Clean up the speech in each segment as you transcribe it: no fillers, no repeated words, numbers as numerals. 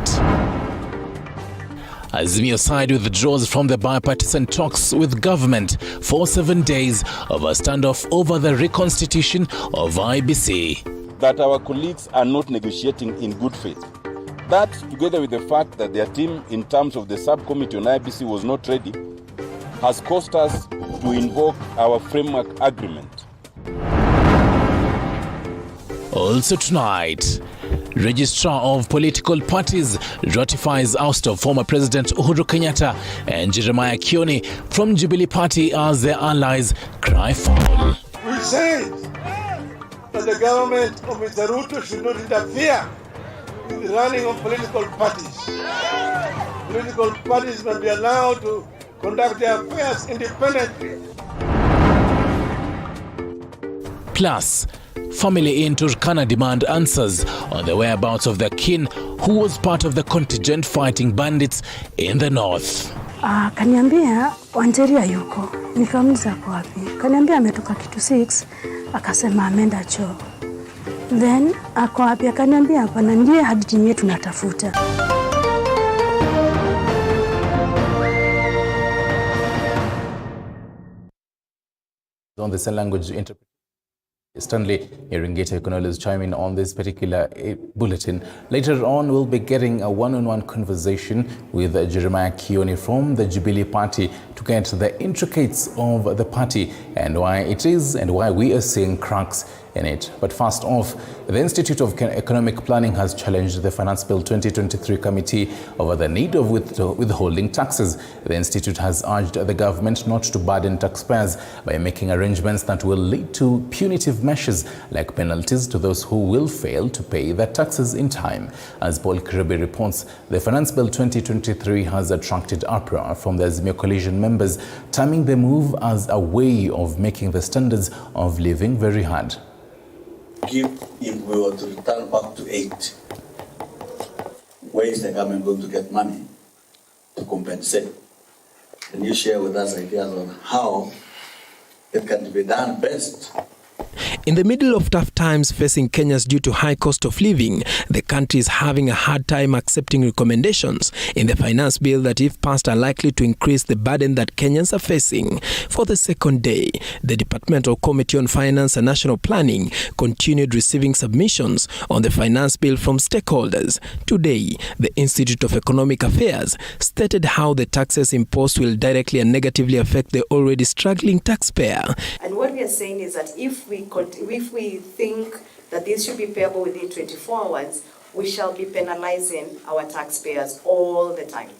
tonight. Azimio side withdraws from the bipartisan talks with government for 7 days over standoff over the reconstitution of IBC. That our colleagues are not negotiating in good faith. That, together with the fact that their team in terms of the subcommittee on IBC was not ready, has caused us to invoke our framework agreement. Also tonight, Registrar of Political Parties ratifies oust of former President Uhuru Kenyatta and Jeremiah Kioni from Jubilee Party as their allies cry foul. We say that the government of Mr. Ruto should not interfere in the running of political parties. Political parties must be allowed to conduct their affairs independently. Plus, family in Turkana demand answers on the whereabouts of their kin who was part of the contingent fighting bandits in the north. Kaniambia Wanjeria yuko. Nikamuuliza kwa wapi. Kaniambia ametoka kitu 6, akasema ameenda choo. Then ako wapi? Akaniambia hapana, ndiye hadi yetu tunatafuta. On the sign language interpretation, Stanley Iringeta Econolis chime in on this particular bulletin. Later on, we'll be getting a one-on-one conversation with Jeremiah Kioni from the Jubilee Party to get the intricacies of the party and why it is and why we are seeing cracks in it. But first off, the Institute of Economic Planning has challenged the Finance Bill 2023 committee over the need of withholding taxes. The institute has urged the government not to burden taxpayers by making arrangements that will lead to punitive measures like penalties to those who will fail to pay their taxes in time. As Paul Kirby reports, the Finance Bill 2023 has attracted uproar from the Azimio coalition members, terming the move as a way of making the standards of living very hard. If we were to return back to 8, where is the government going to get money to compensate? Can you share with us ideas on how it can be done best? In the middle of tough times facing Kenyans due to high cost of living, the country is having a hard time accepting recommendations in the finance bill that, if passed, are likely to increase the burden that Kenyans are facing. For the second day, the Departmental Committee on Finance and National Planning continued receiving submissions on the finance bill from stakeholders. Today, the Institute of Economic Affairs stated how the taxes imposed will directly and negatively affect the already struggling taxpayer. And what we are saying is that if we think that this should be payable within 24 hours, we shall be penalizing our taxpayers all the time.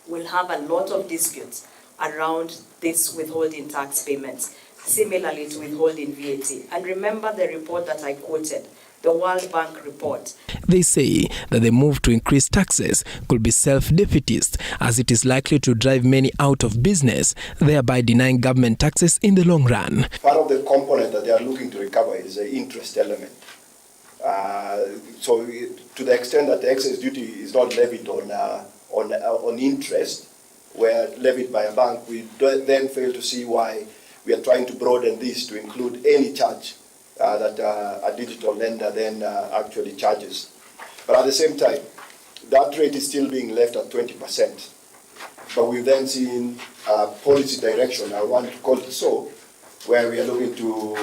We'll have a lot of disputes around this withholding tax payments, similarly to withholding VAT. And remember the report that I quoted, the World Bank report. They say that the move to increase taxes could be self-defeatist, as it is likely to drive many out of business, thereby denying government taxes in the long run. Part of the component that they are looking to recover is the interest element. So to the extent that the excess duty is not levied on interest, where levied by a bank, we then fail to see why we are trying to broaden this to include any charge that a digital lender then actually charges. But at the same time, that rate is still being left at 20%. But we've then seen policy direction, I want to call it so, where we are looking to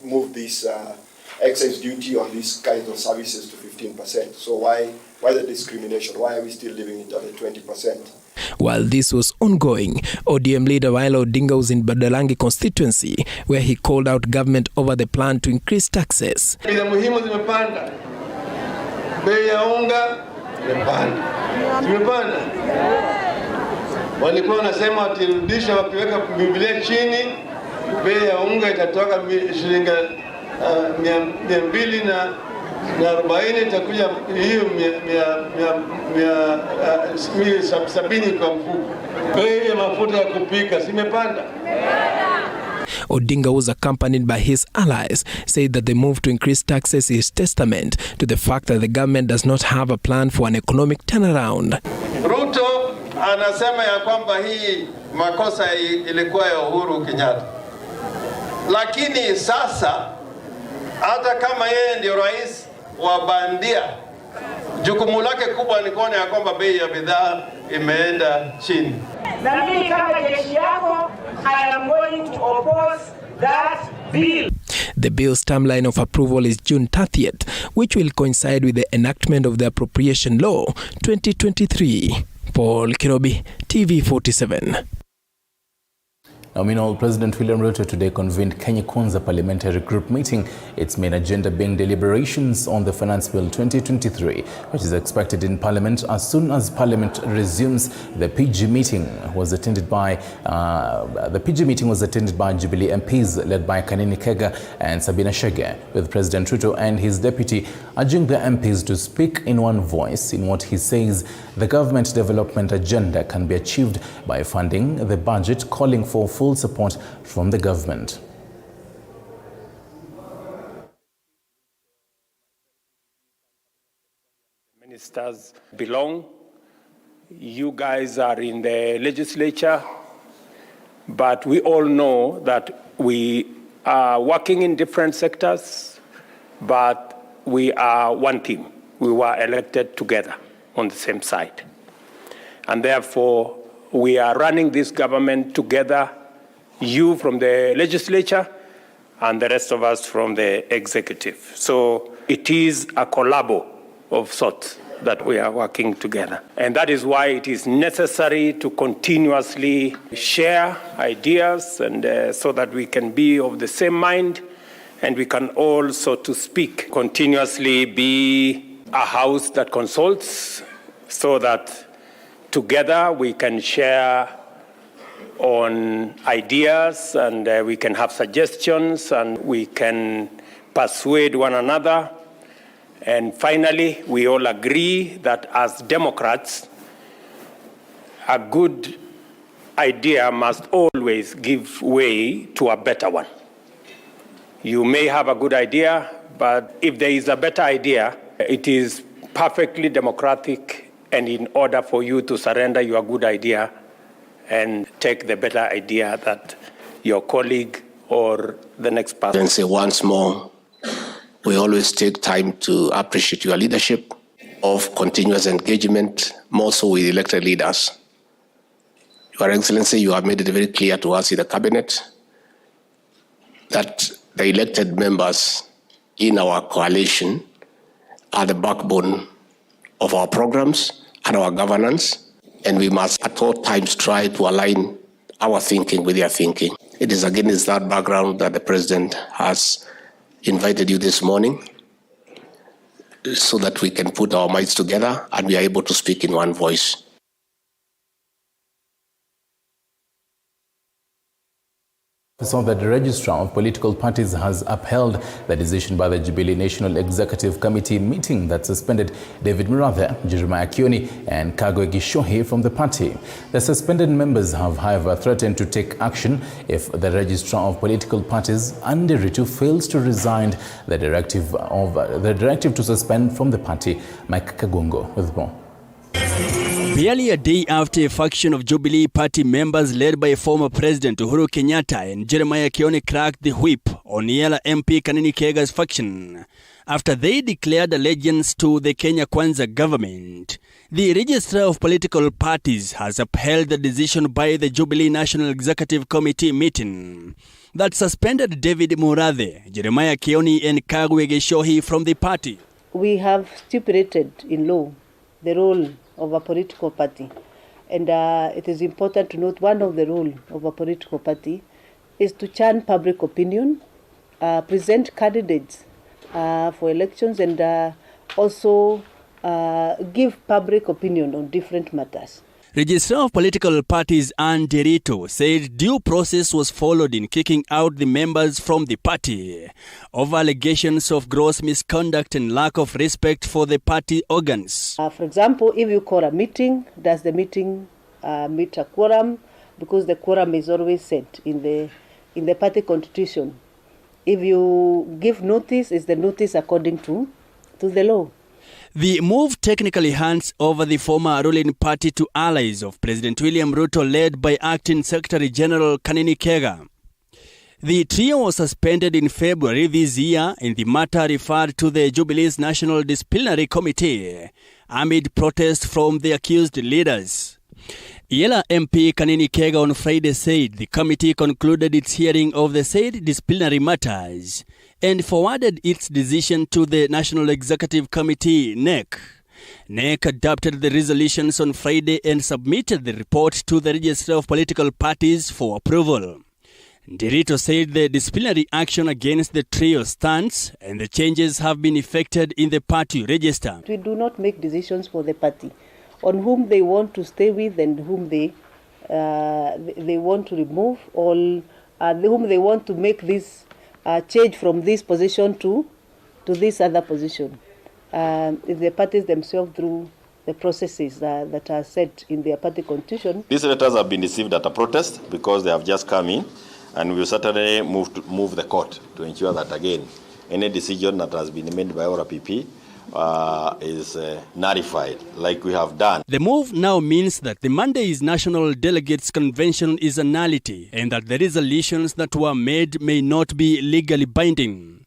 move this excess duty on these kinds of services to 15%. So why the discrimination? Why are we still leaving it at the 20%? While this was ongoing, ODM leader Raila Odinga was in Badalangi constituency, where he called out government over the plan to increase taxes. Bidhaa muhimu zimepanda. Bei ya unga zimepanda. Walikuwa wanasema watirudisha wakiweka Biblia chini, bei ya unga itatoka shilingi 240 itakuja hiyo 70 kwa mfuko. Bei ya mafuta ya kupika zimepanda. Odinga was accompanied by his allies, said that the move to increase taxes is testament to the fact that the government does not have a plan for an economic turnaround. Ruto anasema ya kwamba hii makosa ilikuwa ya Uhuru Kenyatta. Lakini sasa hata kama yeye ndio rais wa bandia, Jukumu lake kubwa ni kuona ya kwamba bei ya bidhaa imeenda chini. Na mimi kama jeshi yako, I am going to oppose that bill. The bill's timeline of approval is June 30th, which will coincide with the enactment of the Appropriation Law 2023. Paul Kirobi, TV47. Now, meanwhile, President William Ruto today convened Kenya Kwanza Parliamentary Group meeting, its main agenda being deliberations on the Finance Bill 2023, which is expected in Parliament as soon as Parliament resumes. The PG meeting was attended by Jubilee MPs led by Kanini Kega and Sabina Chege, with President Ruto and his deputy urging the MPs to speak in one voice in what he says the government development agenda can be achieved by funding the budget, calling for full support from the government. Ministers belong. You guys are in the legislature, but we all know that we are working in different sectors, but we are one team. We were elected together on the same side. And therefore, we are running this government together, you from the legislature and the rest of us from the executive. So it is a collabo of sorts that we are working together. And that is why it is necessary to continuously share ideas and so that we can be of the same mind and we can all, so to speak, continuously be a house that consults so that together we can share on ideas and we can have suggestions and we can persuade one another. And finally, we all agree that as Democrats, a good idea must always give way to a better one. You may have a good idea, but if there is a better idea, it is perfectly democratic, and in order for you to surrender your good idea and take the better idea that your colleague or the next person. And say once more, we always take time to appreciate your leadership of continuous engagement, more so with elected leaders. Your Excellency, you have made it very clear to us in the cabinet that the elected members in our coalition are the backbone of our programs and our governance, and we must at all times try to align our thinking with their thinking. It is against that background that the President has invited you this morning so that we can put our minds together and we are able to speak in one voice. So that the Registrar of Political Parties has upheld the decision by the Jubilee National Executive Committee meeting that suspended David Murathe, Jeremiah Kioni and Kagwe Gishohi from the party. The suspended members have, however, threatened to take action if the Registrar of Political Parties, Andy Ritu, fails to resign the directive to suspend from the party. Mike Kagongo with more. Barely a day after a faction of Jubilee Party members led by former President Uhuru Kenyatta and Jeremiah Kioni cracked the whip on Yala MP Kanini Kega's faction after they declared allegiance to the Kenya Kwanza government, the Registrar of Political Parties has upheld the decision by the Jubilee National Executive Committee meeting that suspended David Murathe, Jeremiah Kioni and Kagwe Gishohi from the party. We have stipulated in law the role of a political party. And it is important to note one of the roles of a political party is to churn public opinion, present candidates for elections, and also give public opinion on different matters. Registrar of Political Parties Andy Ritu said due process was followed in kicking out the members from the party over allegations of gross misconduct and lack of respect for the party organs. For example, if you call a meeting, does the meeting meet a quorum? Because the quorum is always set in the party constitution. If you give notice, is the notice according to the law? The move technically hands over the former ruling party to allies of President William Ruto, led by Acting Secretary General Kanini Kega. The trio was suspended in February this year in the matter referred to the Jubilee's National Disciplinary Committee amid protest from the accused leaders. Yala MP Kanini Kega on Friday said the committee concluded its hearing of the said disciplinary matters and forwarded its decision to the National Executive Committee, NEC. NEC adopted the resolutions on Friday and submitted the report to the Register of Political Parties for approval. Ndirito said the disciplinary action against the trio stands and the changes have been effected in the party register. We do not make decisions for the party on whom they want to stay with and whom they want to remove, or whom they want to make this change from this position to this other position. The parties themselves through the processes that are set in their party constitution. These letters have been received at a protest because they have just come in, and we will certainly move the court to ensure that, again, any decision that has been made by our PP is nullified, like we have done. The move now means that the Monday's National Delegates Convention is a nullity and that the resolutions that were made may not be legally binding.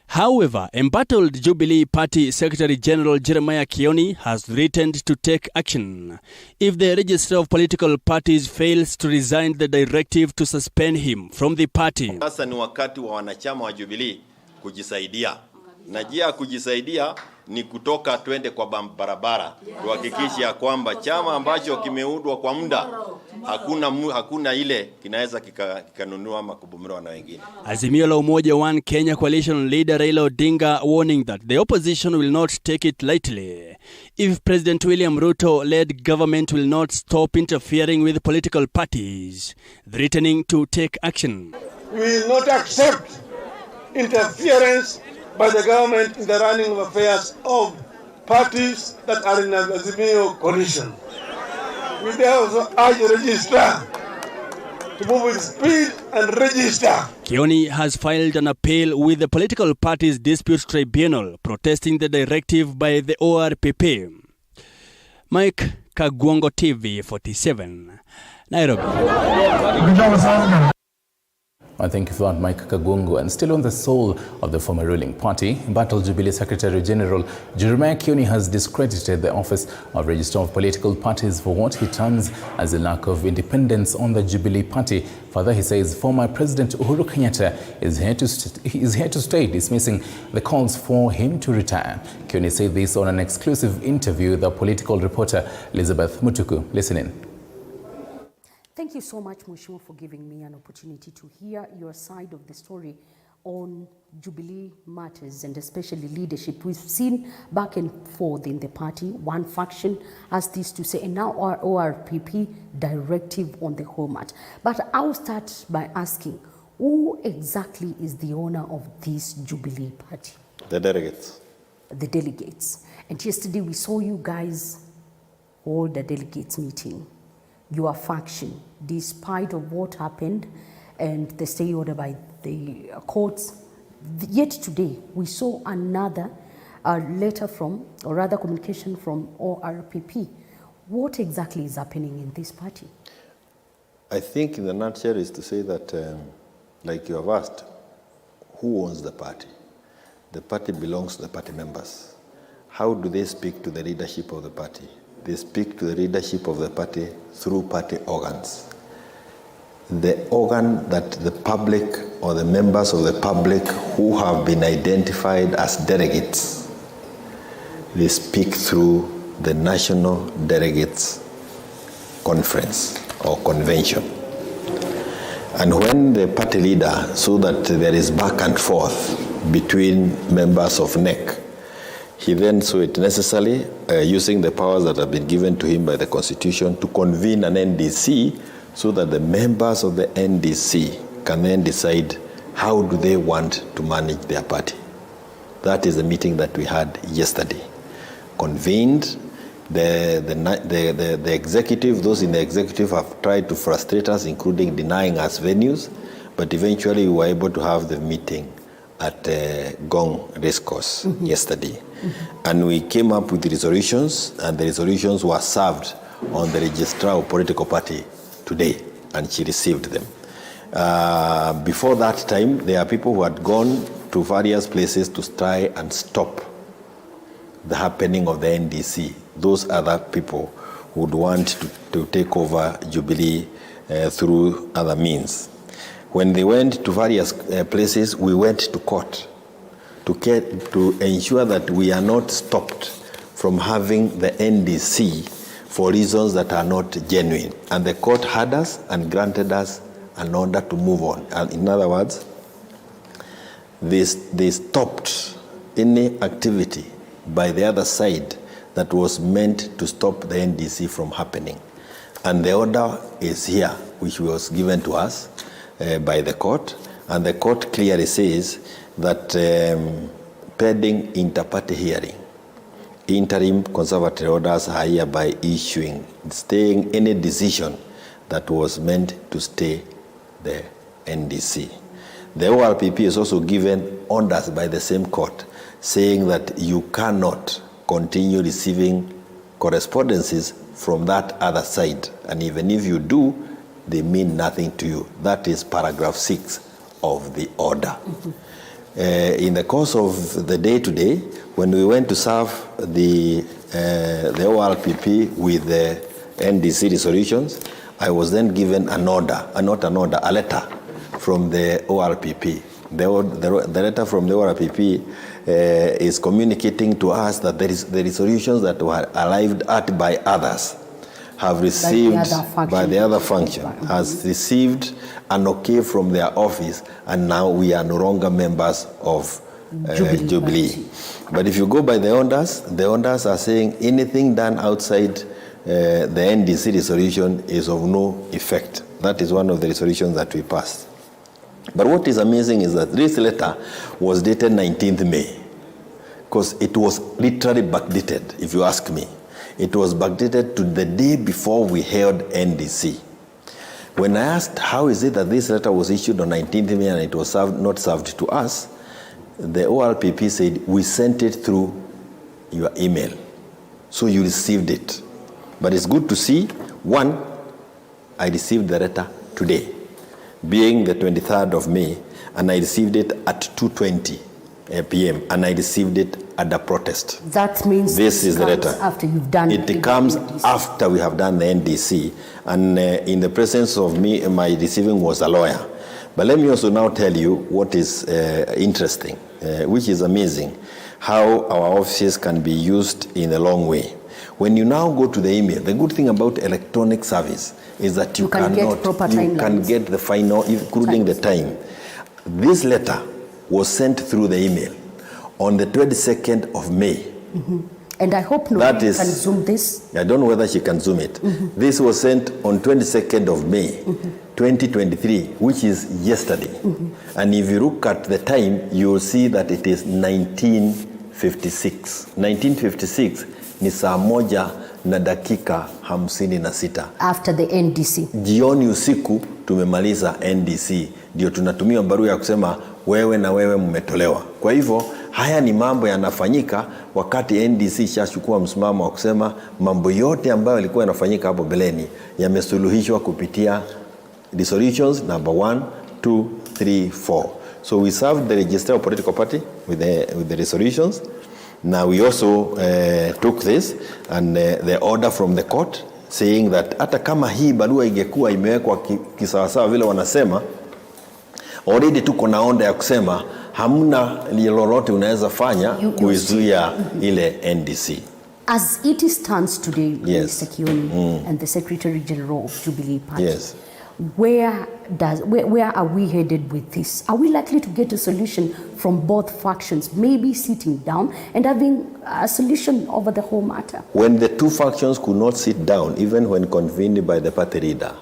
However, embattled Jubilee Party Secretary General Jeremiah Kioni has threatened to take action if the Register of Political Parties fails to resign the directive to suspend him from the party. Sasa ni wakati wa wanachama wa Jubilee kujisaidia. Na njia ya kujisaidia ni kutoka twende kwa barabara tuhakikishe kwamba chama ambacho kimeundwa kwa muda hakuna ile kinaweza kikanunua ama kubomolewa na wengine. Azimio la Umoja One Kenya coalition leader Raila Odinga warning that the opposition will not take it lightly if President William Ruto-led government will not stop interfering with political parties, threatening to take action. We will not accept interference by the government in the running of affairs of parties that are in an Azimio coalition. We therefore urge the registrar to move with speed and register. Kioni has filed an appeal with the Political Parties Dispute Tribunal protesting the directive by the ORPP. Mike Kagwongo, TV 47, Nairobi. I thank you for that, Mike Kagungu. And still on the soul of the former ruling party, embattled Jubilee Secretary General Jeremiah Kioni has discredited the office of Registrar of Political Parties for what he terms as a lack of independence on the Jubilee Party. Further, he says former President Uhuru Kenyatta is here to stay, dismissing the calls for him to retire. Kioni said this on an exclusive interview with the political reporter Elizabeth Mutuku. Listen in. Thank you so much, Mheshimiwa, for giving me an opportunity to hear your side of the story on Jubilee matters and especially leadership. We've seen back and forth in the party. One faction has this to say, and now our ORPP directive on the whole matter. But I'll start by asking, who exactly is the owner of this Jubilee party? The delegates. The delegates. And yesterday we saw you guys hold a delegates meeting. Your faction, despite of what happened and the stay order by the courts, yet today we saw another letter from, or rather communication from ORPP. What exactly is happening in this party? I think in the nutshell is to say that, like you have asked, who owns the party? The party belongs to the party members. How do they speak to the leadership of the party? They speak to the leadership of the party through party organs. The organ that the public or the members of the public who have been identified as delegates, they speak through the National Delegates Conference or Convention. And when the party leader saw that there is back and forth between members of NEC, he then saw it necessary, using the powers that have been given to him by the Constitution, to convene an NDC so that the members of the NDC can then decide how do they want to manage their party. That is the meeting that we had yesterday. Convened, the executive, those in the executive have tried to frustrate us, including denying us venues, but eventually we were able to have the meeting at Gong Racecourse yesterday. And we came up with the resolutions, and the resolutions were served on the registrar of political party today, and she received them. Before that time, there are people who had gone to various places to try and stop the happening of the NDC. Those other people would want to take over Jubilee through other means. When they went to various places, we went to court to ensure that we are not stopped from having the NDC for reasons that are not genuine. And the court had us and granted us an order to move on. And in other words, they stopped any activity by the other side that was meant to stop the NDC from happening. And the order is here, which was given to us by the court. And the court clearly says that pending inter-party hearing, interim conservative orders are hereby issuing, staying any decision that was meant to stay the NDC. The ORPP is also given orders by the same court saying that you cannot continue receiving correspondences from that other side. And even if you do, they mean nothing to you. That is paragraph 6 of the order. In the course of the day today, when we went to serve the ORPP with the NDC resolutions, I was then given an order, a letter from the ORPP. The letter from the ORPP is communicating to us that the resolutions that were arrived at by others have received, by the other function, has received an okay from their office, and now we are no longer members of Jubilee. But if you go by the orders are saying anything done outside the NDC resolution is of no effect. That is one of the resolutions that we passed. But what is amazing is that this letter was dated 19th May, because it was literally backdated, if you ask me. It was backdated to the day before we held NDC. When I asked how is it that this letter was issued on 19th May and it was not served to us, the ORPP said, we sent it through your email, so you received it. But it's good to see, one, I received the letter today, being the 23rd of May, and I received it at 2:20 p.m., and I received it at a protest. That means this is the letter. After you've done it comes after we have done the NDC, and in the presence of me, my receiving was a lawyer. But let me also now tell you what is interesting, which is amazing, how our offices can be used in a long way. When you now go to the email, the good thing about electronic service is that you can get the final, including the time. This letter was sent through the email on the 22nd of May. And I hope nobody can zoom this. I don't know whether she can zoom it. This was sent on 22nd of May, 2023, which is yesterday. And if you look at the time, you will see that it is 1956. 1956 ni saa moja na dakika 56. After the NDC. Jioni usiku tumemaliza NDC. Ndio tunatumia barua ya kusema wewe na wewe mmetolewa. Kwa hivyo haya ni mambo yanafanyika wakati NDC shachukua msimamo wa kusema mambo yote ambayo yalikuwa yanafanyika hapo beleni yamesuluhishwa kupitia resolutions number 1, 2, 3, 4. So we served the register of political party with the resolutions. Now we also took this and the order from the court saying that hata kama hii barua ingekuwa imewekwa kisawasawa vile wanasema, already tuko na onda ya kusema hamna lolote unaweza fanya kuizuia ile NDC. As it stands today, Mr. Kioni and the Secretary General of Jubilee Party, where are we headed with this? Are we likely to get a solution from both factions, maybe sitting down and having a solution over the whole matter? When the two factions could not sit down, even when convened by the party leader,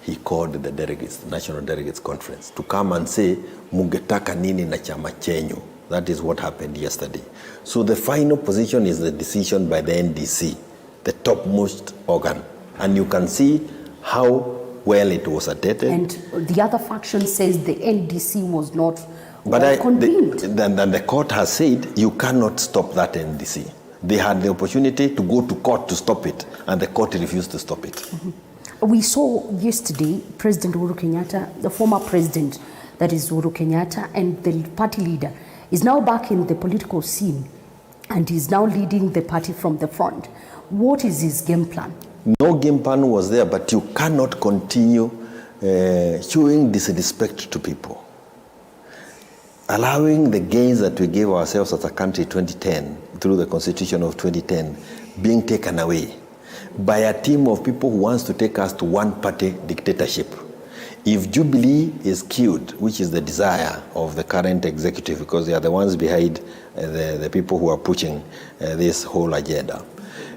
he called the delegates, the National Delegates Conference, to come and say, mungetaka nini na chama chenyu. That is what happened yesterday. So the final position is the decision by the NDC, the topmost organ. And you can see how well it was attended. And the other faction says the NDC was not convened. Then the court has said you cannot stop that NDC. They had the opportunity to go to court to stop it, and the court refused to stop it. We saw yesterday President Uhuru Kenyatta, the former president, that is Uhuru Kenyatta, and the party leader is now back in the political scene and is now leading the party from the front. What is his game plan? No game plan was there, but you cannot continue showing disrespect to people. Allowing the gains that we gave ourselves as a country 2010, through the Constitution of 2010, being taken away by a team of people who wants to take us to one-party dictatorship. If Jubilee is killed, which is the desire of the current executive, because they are the ones behind the people who are pushing this whole agenda,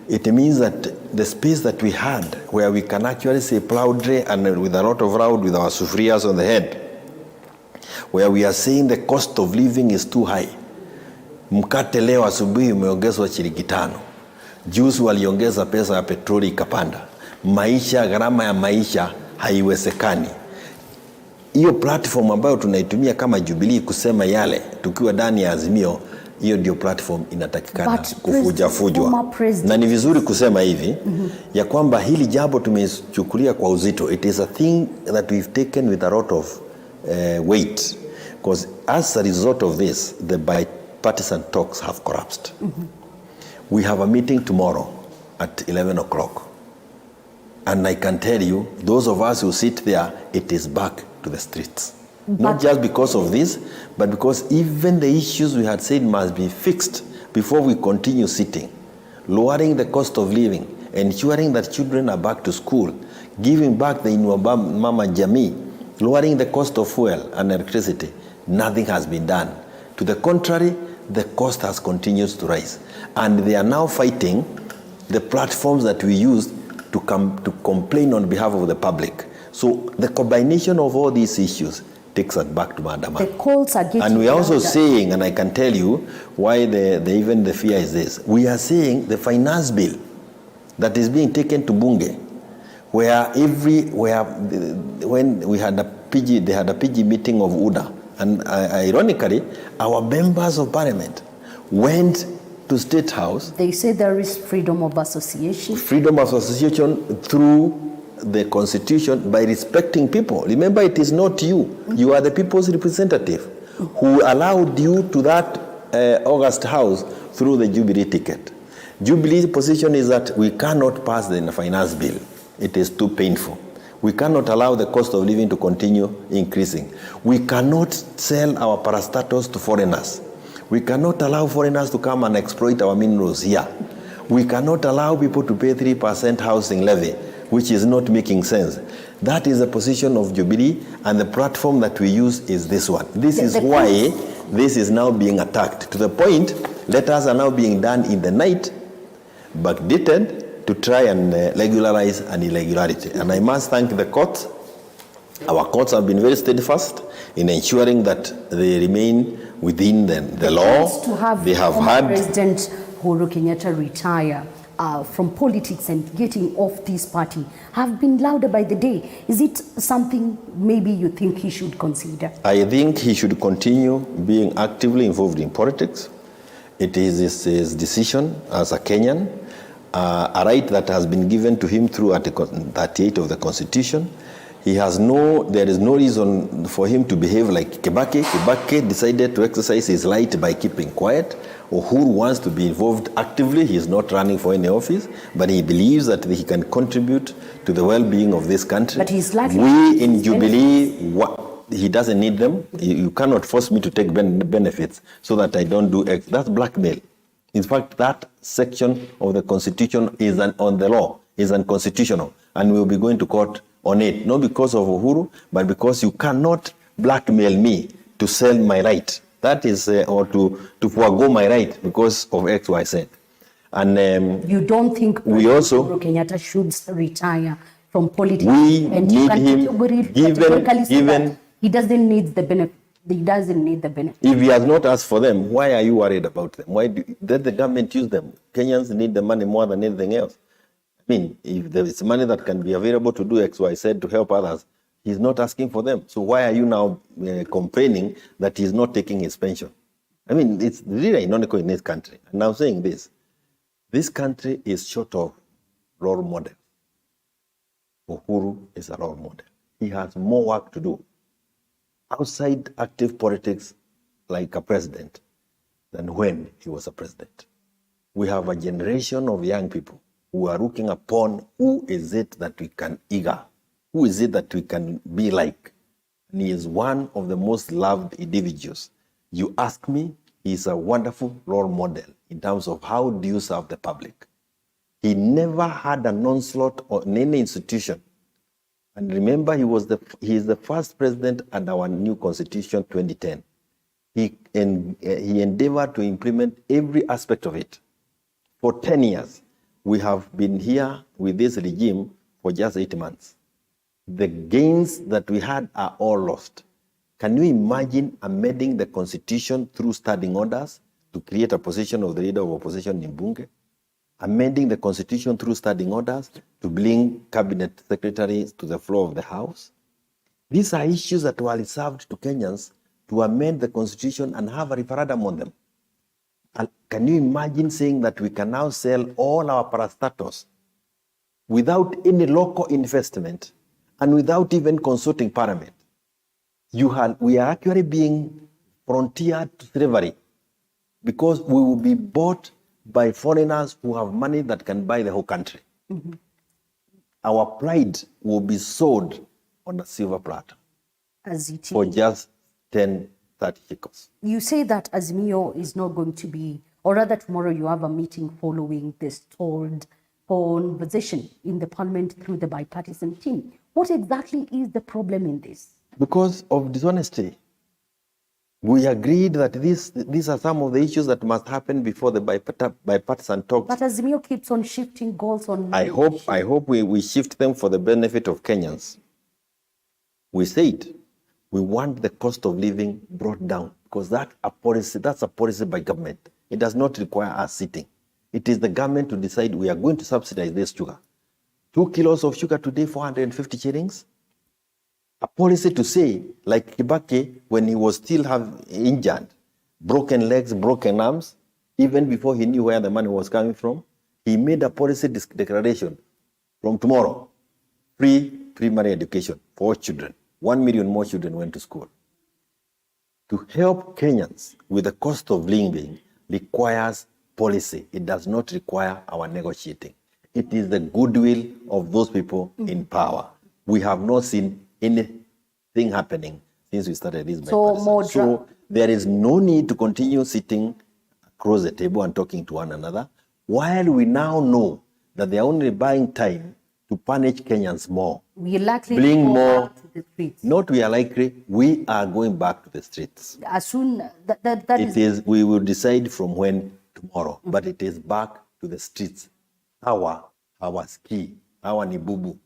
it means that the space that we had, where we can actually say proudly and with a lot of proud with our sufrias on the head, where we are saying the cost of living is too high. Mkate leo asubuhi umeongezwa shilingi 5. Juzi waliongeza pesa ya petroli ikapanda. Maisha, gharama ya maisha haiwezekani. Hiyo platform ambayo tunaitumia kama Jubilee kusema yale tukiwa ndani ya Azimio, hiyo ndio platform inatakikana kufujwa. Na ni vizuri kusema hivi ya kwamba hili jambo tumechukulia kwa uzito. It is a thing that we've taken with a lot of weight, because as a result of this, the bipartisan talks have collapsed. We have a meeting tomorrow at 11 o'clock. And I can tell you, those of us who sit there, it is back to the streets. Not just because of this, but because even the issues we had said must be fixed before we continue sitting. Lowering the cost of living, ensuring that children are back to school, giving back the Inua Mama Jamii, lowering the cost of fuel and electricity. Nothing has been done. To the contrary, the cost has continued to rise. And they are now fighting the platforms that we use to complain on behalf of the public. So the combination of all these issues takes us back to Mandama. The calls are getting and we are also saying, and I can tell you why even the fear is this. We are saying the finance bill that is being taken to Bunge, when we had they had a PG meeting of UDA, and ironically, our members of parliament went to State House. They say there is freedom of association. Freedom of association through the Constitution by respecting people. Remember, it is not you. You are the people's representative who allowed you to that August House through the Jubilee ticket. Jubilee's position is that we cannot pass the finance bill. It is too painful. We cannot allow the cost of living to continue increasing. We cannot sell our parastatus to foreigners. We cannot allow foreigners to come and exploit our minerals here. We cannot allow people to pay 3% housing levy, which is not making sense. That is the position of Jubilee, and the platform that we use is this one. This is why this is now being attacked. To the point, letters are now being done in the night, backdated, to try and regularize an irregularity. And I must thank the courts. Our courts have been very steadfast in ensuring that they remain within the law. To have they have had President Uhuru Kenyatta retire from politics and getting off this party have been louder by the day. Is it something maybe you think he should consider? I think he should continue being actively involved in politics. It is his decision as a Kenyan, a right that has been given to him through Article 38 of the Constitution. There is no reason for him to behave like Kibaki. Kibaki decided to exercise his right by keeping quiet. Uhuru wants to be involved actively. He is not running for any office, but he believes that he can contribute to the well-being of this country. But he's likely. We in Jubilee, he doesn't need them. You cannot force me to take benefits so that I don't do X. That's blackmail. In fact, that section of the Constitution is on the law, is unconstitutional, and we will be going to court on it, not because of Uhuru, but because you cannot blackmail me to sell my right. That is, or to forego my right because of X, Y, Z. And you don't think Uhuru Kenyatta should retire from politics? We and need him, given he doesn't need the benefit. He doesn't need the benefit. If he has not asked for them, why are you worried about them? Why let the government use them? Kenyans need the money more than anything else. I mean, if there is money that can be available to do X, Y, Z to help others, he's not asking for them. So why are you now complaining that he's not taking his pension? I mean, it's really ironical in this country. And I'm saying this country is short of role model. Uhuru is a role model. He has more work to do outside active politics like a president than when he was a president. We have a generation of young people who are looking upon who is it that we can eager, who is it that we can be like. And he is one of the most loved individuals. You ask me, he is a wonderful role model in terms of how do you serve the public. He never had an onslaught on any institution. And remember, he is the first president under our new constitution, 2010. He endeavored to implement every aspect of it. For 10 years, we have been here with this regime for just 8 months. The gains that we had are all lost. Can you imagine amending the constitution through standing orders to create a position of the leader of opposition in Bunge? Amending the constitution through standing orders to bring cabinet secretaries to the floor of the House? These are issues that were reserved to Kenyans to amend the constitution and have a referendum on them. And can you imagine saying that we can now sell all our parastatos without any local investment and without even consulting Parliament? We are actually being frontiered to slavery because we will be bought by foreigners who have money that can buy the whole country. Mm-hmm. Our pride will be sold on a silver platter for just 10, 30 shekels. You say that Azimio is not going to be, or rather tomorrow you have a meeting following this stalled conversation in the parliament through the bipartisan team. What exactly is the problem in this? Because of dishonesty. We agreed that these are some of the issues that must happen before the bipartisan talks. But Azimio keeps on shifting goals on... I hope we shift them for the benefit of Kenyans. We said we want the cost of living brought down because that's a policy by government. It does not require us sitting. It is the government to decide we are going to subsidize this sugar. 2 kilos of sugar today, 450 shillings. A policy to say, like Kibaki, when he was still injured, broken legs, broken arms, even before he knew where the money was coming from, he made a policy declaration from tomorrow, free primary education for all children. 1 million more children went to school. To help Kenyans with the cost of living requires policy. It does not require our negotiating. It is the goodwill of those people in power. We have not seen anything happening since we started this bipartisan. So there is no need to continue sitting across the table and talking to one another, while we now know that they are only buying time to punish Kenyans more. We are likely bring to go more back to the streets. Not we are likely, we are going back to the streets. As soon we will decide from when tomorrow, but it is back to the streets. Our ski, our ni bubu.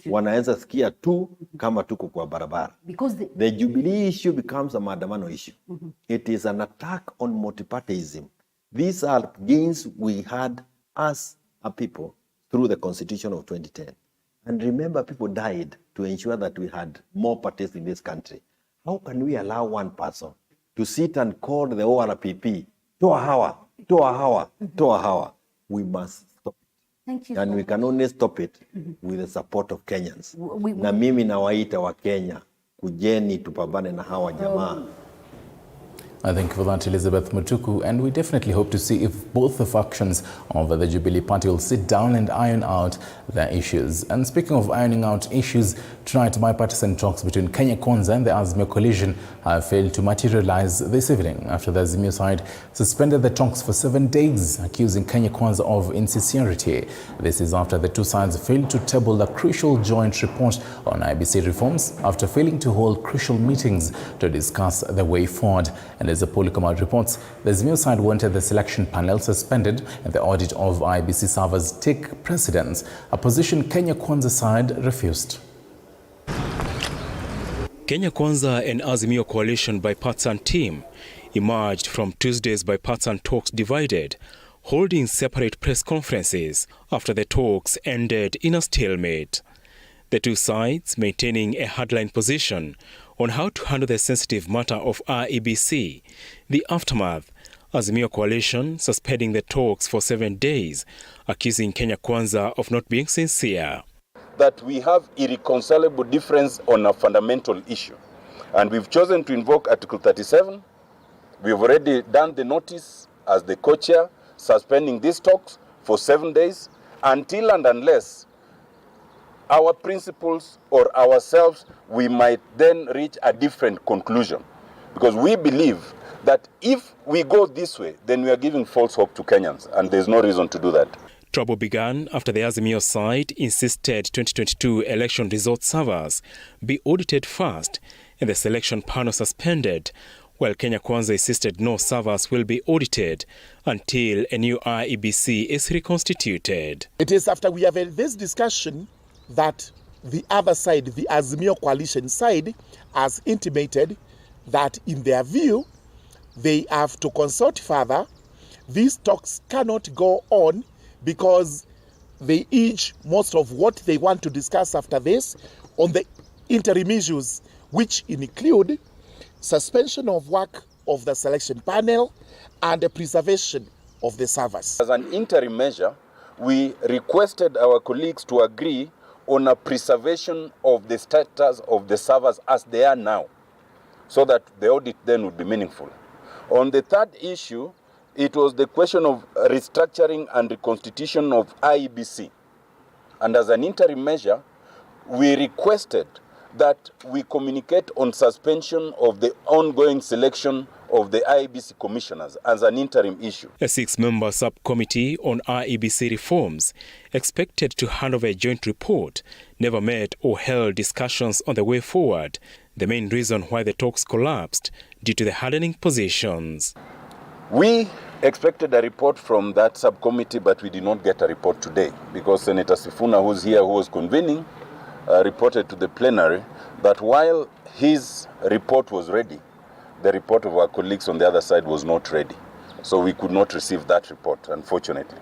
Wanaweza sikia tu kama tuko kwa barabara. Because the Jubilee issue becomes a maandamano issue. Mm-hmm. It is an attack on multipartyism. These are gains we had as a people through the Constitution of 2010. And remember, people died to ensure that we had more parties in this country. How can we allow one person to sit and call the ORPP, Toa Hawa? We must stop it. Thank you. And we can only stop it with the support of Kenyans. Na mimi nawaita wa Kenya, kujeni tupambane na hawa jamaa. I thank you for that, Elizabeth Mutuku, and we definitely hope to see if both the factions of the Jubilee Party will sit down and iron out their issues. And speaking of ironing out issues, tonight bipartisan talks between Kenya Kwanza and the Azimio coalition have failed to materialize this evening after the Azimio side suspended the talks for 7 days, accusing Kenya Kwanza of insincerity. This is after the two sides failed to table a crucial joint report on IBC reforms after failing to hold crucial meetings to discuss the way forward. And as the Polycomad reports, the Azimio side wanted the selection panel suspended and the audit of IBC servers take precedence, a position Kenya Kwanza side refused. Kenya Kwanza and Azimio coalition bipartisan team emerged from Tuesday's bipartisan talks divided, holding separate press conferences after the talks ended in a stalemate. The two sides maintaining a hardline position on how to handle the sensitive matter of IEBC, the aftermath, Azimio Coalition suspending the talks for 7 days, accusing Kenya Kwanza of not being sincere. That we have irreconcilable difference on a fundamental issue. And we've chosen to invoke Article 37. We've already done the notice as the co-chair, suspending these talks for 7 days, until and unless our principals or ourselves, we might then reach a different conclusion. Because we believe that if we go this way, then we are giving false hope to Kenyans, and there's no reason to do that. Trouble began after the Azimio side insisted 2022 election result servers be audited first and the selection panel suspended, while Kenya Kwanza insisted no servers will be audited until a new IEBC is reconstituted. It is after we have had this discussion that the other side, the Azimio coalition side, has intimated that in their view, they have to consult further. These talks cannot go on because they each most of what they want to discuss after this on the interim issues, which include suspension of work of the selection panel and the preservation of the servers. As an interim measure, we requested our colleagues to agree on a preservation of the status of the servers as they are now, so that the audit then would be meaningful. On the third issue, it was the question of restructuring and reconstitution of IEBC. And as an interim measure, we requested that we communicate on suspension of the ongoing selection of the IEBC commissioners as an interim issue. A 6-member subcommittee on IEBC reforms, expected to hand over a joint report, never met or held discussions on the way forward, the main reason why the talks collapsed due to the hardening positions. We expected a report from that subcommittee, but we did not get a report today because Senator Sifuna, who's here, who was convening, reported to the plenary that while his report was ready, the report of our colleagues on the other side was not ready. So we could not receive that report, unfortunately.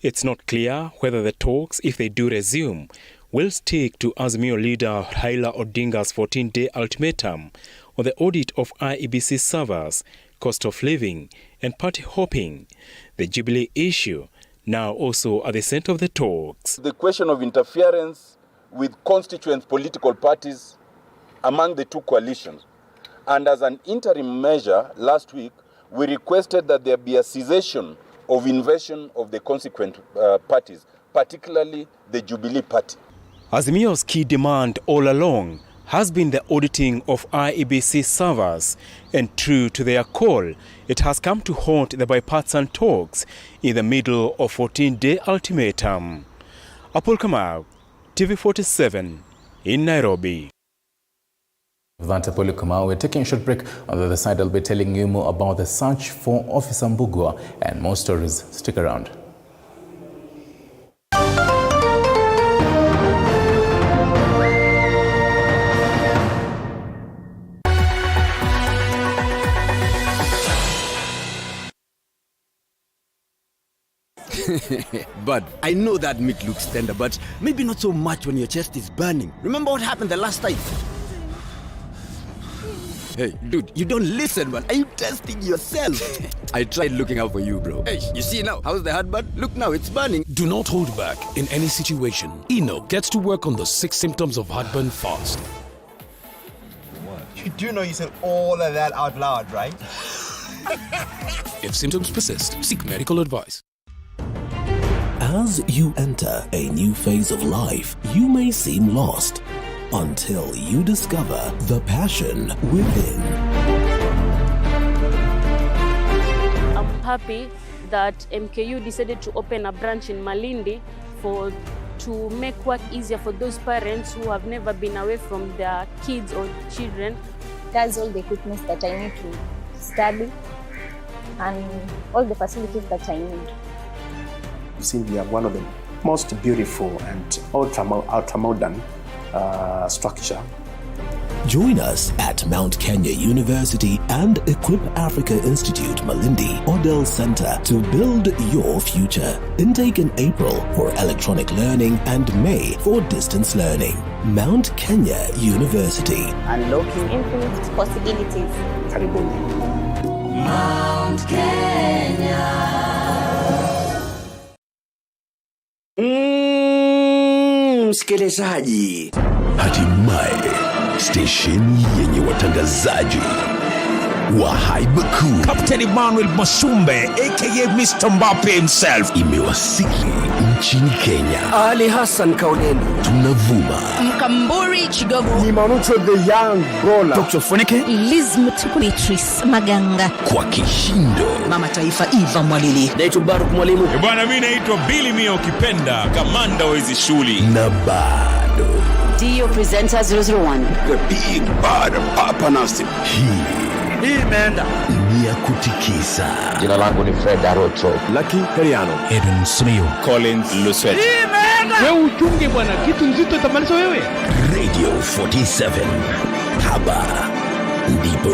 It's not clear whether the talks, if they do resume, will stick to Azimio leader Raila Odinga's 14-day ultimatum on the audit of IEBC servers, cost of living, and party hopping. The Jubilee issue now also at the center of the talks. The question of interference with constituent political parties among the two coalitions. And as an interim measure, last week, we requested that there be a cessation of invasion of the consequent parties, particularly the Jubilee Party. Azimio's key demand all along has been the auditing of IEBC servers, and true to their call, it has come to haunt the bipartisan talks in the middle of 14-day ultimatum. Apol Kamau, TV47 in Nairobi. With that, Apollo Kamau, we're taking a short break. On the other side, I'll be telling you more about the search for Officer Mbugua and more stories. Stick around. But I know that meat looks tender, but maybe not so much when your chest is burning. Remember what happened the last time? Hey, dude, you don't listen, man. Are you testing yourself? I tried looking out for you, bro. Hey, you see now? How's the heartburn? Look now, it's burning. Do not hold back in any situation. Eno gets to work on the 6 symptoms of heartburn fast. You do know you said all of that out loud, right? If symptoms persist, seek medical advice. As you enter a new phase of life, you may seem lost until you discover the passion within. I'm happy that MKU decided to open a branch in Malindi to make work easier for those parents who have never been away from their kids or children. That's all the equipment that I need to study and all the facilities that I need. Since we are one of the most beautiful and ultra-modern structure. Join us at Mount Kenya University and Equip Africa Institute Malindi Odell Center to build your future. Intake in April for electronic learning and May for distance learning. Mount Kenya University. Unlocking infinite possibilities. Karibuni. Mount Kenya. Msikilizaji, hatimaye stesheni yenye watangazaji wa haiba kuu Captain Emmanuel Masumbe aka Mr. Mbappe himself imewasili nchini Kenya. Ali Hassan Kauleni, tunavuma Mkamburi Chigogo, ni Manucho the young bowler, Dr. Funike, Liz Mutuku, Beatrice Maganga, kwa kishindo Mama Taifa Eva Mwalili, naitwa Baruk Mwalimu. Bwana mimi naitwa Billy Mio ukipenda kamanda wa hizi shuli. Na bado Dio Presenter 001, the big bad Papa Nasty. Hii imeenda ni ya kutikisa. Jina langu ni Fred Arocho, Lucky Heriano, Edwin Smio, Collins Luswet. Wewe uchunge bwana, kitu nzito itamaliza wewe. Radio 47. Haba ndipo.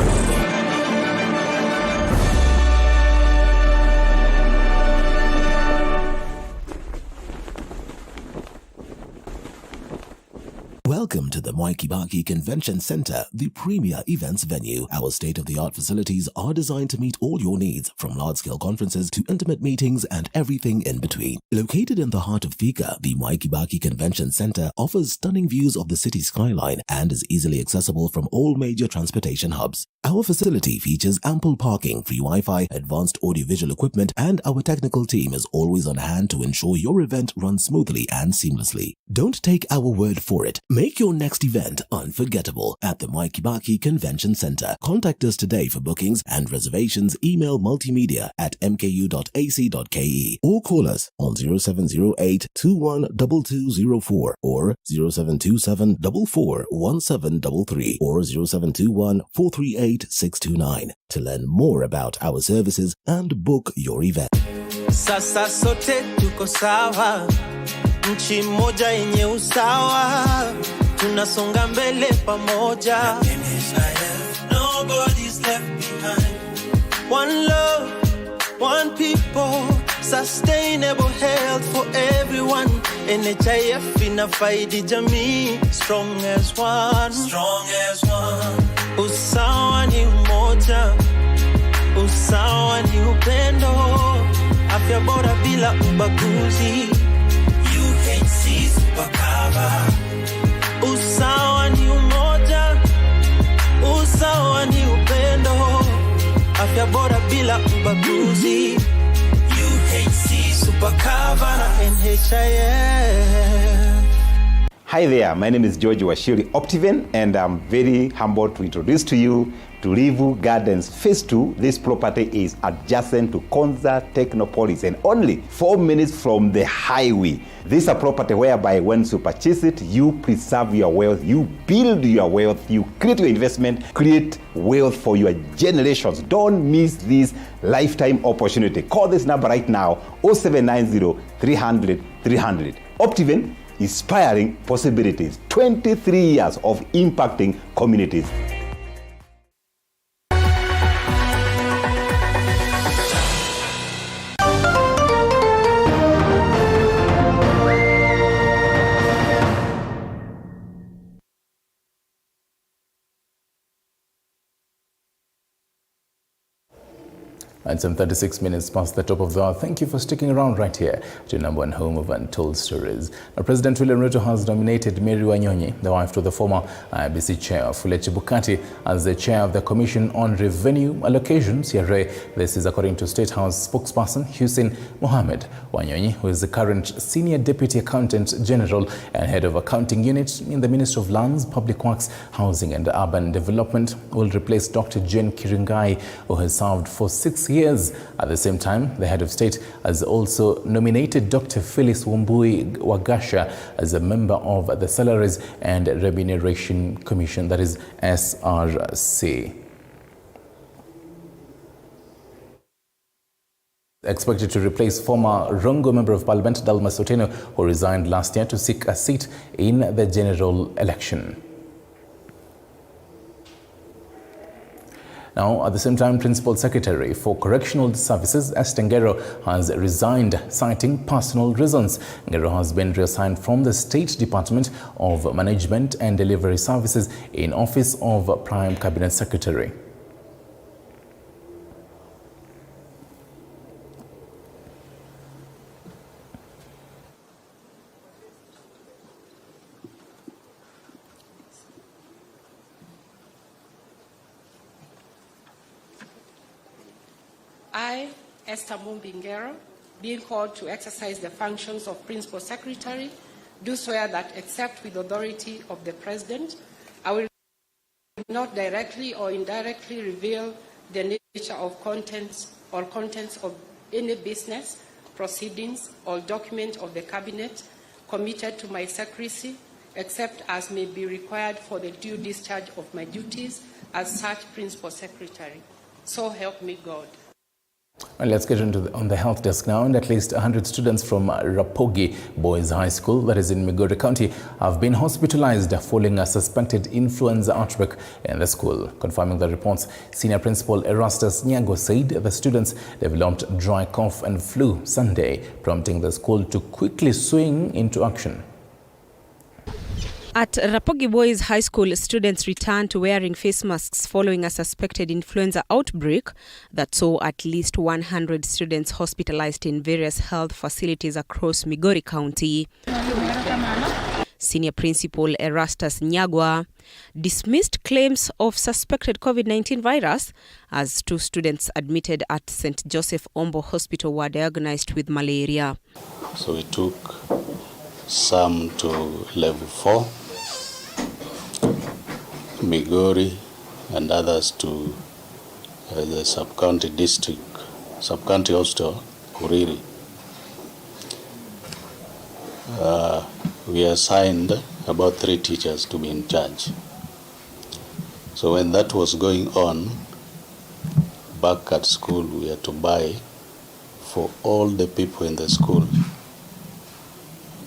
Welcome to the Mwai Kibaki Convention Center, the premier events venue. Our state-of-the-art facilities are designed to meet all your needs, from large-scale conferences to intimate meetings and everything in between. Located in the heart of Thika, the Mwai Kibaki Convention Center offers stunning views of the city skyline and is easily accessible from all major transportation hubs. Our facility features ample parking, free Wi-Fi, advanced audiovisual equipment, and our technical team is always on hand to ensure your event runs smoothly and seamlessly. Don't take our word for it. Make your next event unforgettable at the Mwai Kibaki Convention Center. Contact us today for bookings and reservations. Email multimedia@mku.ac.ke or call us on 0708 212204 or 0727 441733 or 0721 438 629 to learn more about our services and book your event. Sasa sote tuko sawa, nchi moja yenye usawa, tunasonga mbele pamoja. Nobody's left behind. One love, one people, sustainable health for everyone. NHIF inafaidi jamii, strong as one. Strong as one. Usawa ni umoja, usawa ni upendo, afya bora bila ubaguzi. UHC Supercover. Usawa ni umoja, usawa ni upendo, afya bora bila ubaguzi. UHC Supercover na NHIF. Hi there, my name is George Washiri Optiven, and I'm very humbled to introduce to you to Rivu Gardens Phase 2. This property is adjacent to Konza Technopolis and only 4 minutes from the highway. This is a property whereby once you purchase it, you preserve your wealth, you build your wealth, you create your investment, create wealth for your generations. Don't miss this lifetime opportunity. Call this number right now, 0790 300 300. Optiven, inspiring possibilities. 23 years of impacting communities. And some 36 minutes past the top of the hour. Thank you for sticking around right here to number one home of Untold Stories. Now, President William Ruto has nominated Mary Wanyonyi, the wife to the former IEBC chair, Fule Chebukati, as the chair of the Commission on Revenue Allocations. This is according to State House spokesperson Hussein Mohammed. Wanyonyi, who is the current Senior Deputy Accountant General and Head of Accounting Unit in the Ministry of Lands, Public Works, Housing and Urban Development, will replace Dr. Jane Kiringai, who has served for 6 years. At the same time, the head of state has also nominated Dr. Phyllis Wambui Wagasha as a member of the Salaries and Remuneration Commission, that is SRC. Expected to replace former Rongo Member of Parliament Dalmas Otieno, who resigned last year to seek a seat in the general election. Now, at the same time, Principal Secretary for Correctional Services, Esther Ngero, has resigned, citing personal reasons. Ngero has been reassigned from the State Department of Management and Delivery Services in Office of Prime Cabinet Secretary. I, Esther Mumbingero, being called to exercise the functions of Principal Secretary, do swear that, except with authority of the President, I will not directly or indirectly reveal the nature of contents of any business, proceedings, or document of the Cabinet committed to my secrecy, except as may be required for the due discharge of my duties as such Principal Secretary. So help me God. Well, let's get on the health desk now. And at least 100 students from Rapogi Boys High School, that is in Migori County, have been hospitalized following a suspected influenza outbreak in the school. Confirming the reports, Senior Principal Erastus Nyago said the students developed dry cough and flu Sunday, prompting the school to quickly swing into action. At Rapogi Boys High School, students returned to wearing face masks following a suspected influenza outbreak that saw at least 100 students hospitalized in various health facilities across Migori County. Senior Principal Erastus Nyagwa dismissed claims of suspected COVID-19 virus as 2 students admitted at St. Joseph Ombo Hospital were diagnosed with malaria. So we took some to level 4, Migori, and others to the sub-county hospital, Kuriri. We assigned about 3 teachers to be in charge. So when that was going on, back at school, we had to buy for all the people in the school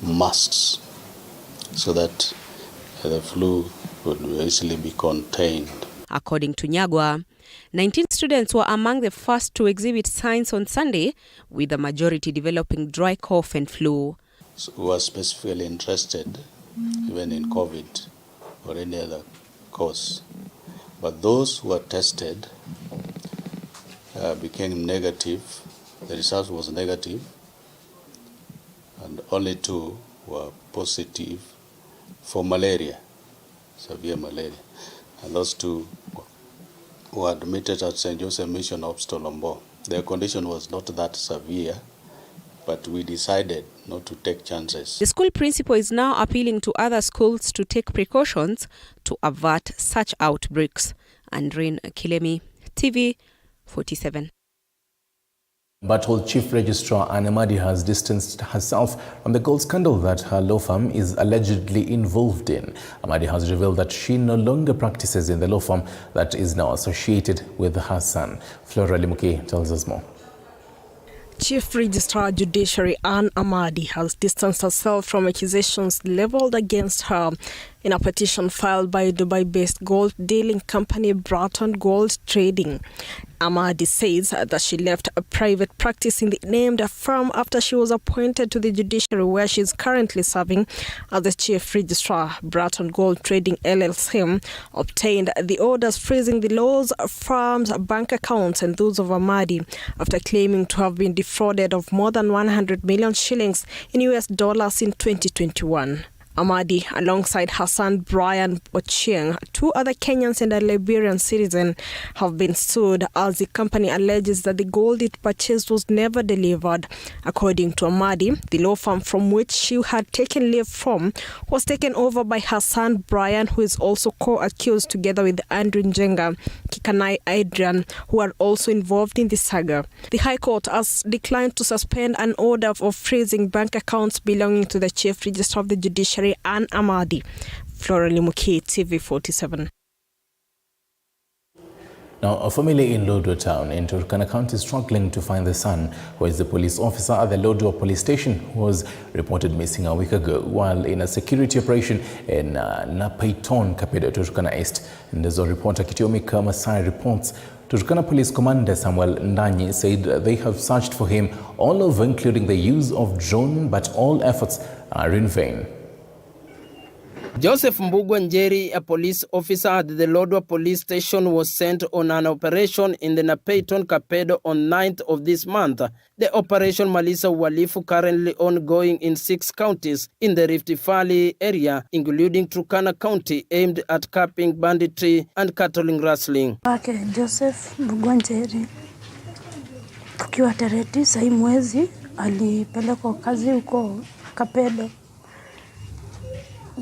masks so that the flu would easily be contained. According to Nyagwa, 19 students were among the first to exhibit signs on Sunday, with the majority developing dry cough and flu. So we were specifically interested even in COVID or any other cause. But those who were tested became negative. The result was negative, and only 2 were positive for malaria, severe malaria. And those 2 were admitted at St. Joseph Mission Hospital, Ombo. Their condition was not that severe, but we decided not to take chances. The school principal is now appealing to other schools to take precautions to avert such outbreaks. Andrine Kilemi, TV 47. Battle Chief Registrar Anne Amadi has distanced herself from the gold scandal that her law firm is allegedly involved in. Amadi has revealed that she no longer practices in the law firm that is now associated with her son. Flora Limuki tells us more. Chief Registrar Judiciary Anne Amadi has distanced herself from accusations leveled against her in a petition filed by Dubai-based gold dealing company Bratton Gold Trading. Amadi says that she left a private practice in the named firm after she was appointed to the judiciary, where she is currently serving as the chief registrar. Bratton Gold Trading LLC obtained the orders freezing the law's firm's bank accounts and those of Amadi after claiming to have been defrauded of more than 100 million shillings in US dollars in 2021. Amadi, alongside her son Brian Ochieng, 2 other Kenyans and a Liberian citizen, have been sued as the company alleges that the gold it purchased was never delivered. According to Amadi, the law firm from which she had taken leave from was taken over by her son Brian, who is also co-accused, together with Andrew Njenga, Kikanai Adrian, who are also involved in the saga. The High Court has declined to suspend an order of freezing bank accounts belonging to the Chief Registrar of the Judiciary, Anne Amadi. Flora Limuki, TV 47. Now, a family in Lodwar town in Turkana County is struggling to find the son, who is the police officer at the Lodwar police station, who was reported missing a week ago while in a security operation in Napaiton, Kapedo, Turkana East. And as a reporter Kitiomi Masai reports, Turkana Police Commander Samuel Ndanyi said they have searched for him all over, including the use of drone, but all efforts are in vain. Joseph Mbugwa Njeri, a police officer at the Lodwar police station, was sent on an operation in the Napaiton Kapedo on 9th of this month. The operation Malisa Walifu, currently ongoing in 6 counties in the Rift Valley area, including Turkana County, aimed at capping banditry and cattle rustling. Okay, Joseph Mbugwa Njeri ikiwa tarehe 9 hii mwezi alipelekwa kazi huko Kapedo.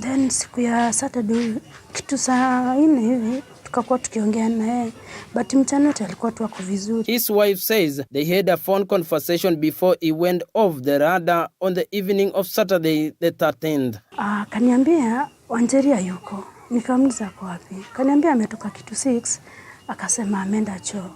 Then siku ya Saturday kitu saa 4 hivi tukakuwa tukiongea naye, but mchana wote alikuwa tu ako vizuri. His wife says they had a phone conversation before he went off the radar on the evening of Saturday the 13th. Kaniambia Wanjeria yuko. Nikamuuliza kwa wapi. Kaniambia ametoka kitu 6, akasema ameenda choo.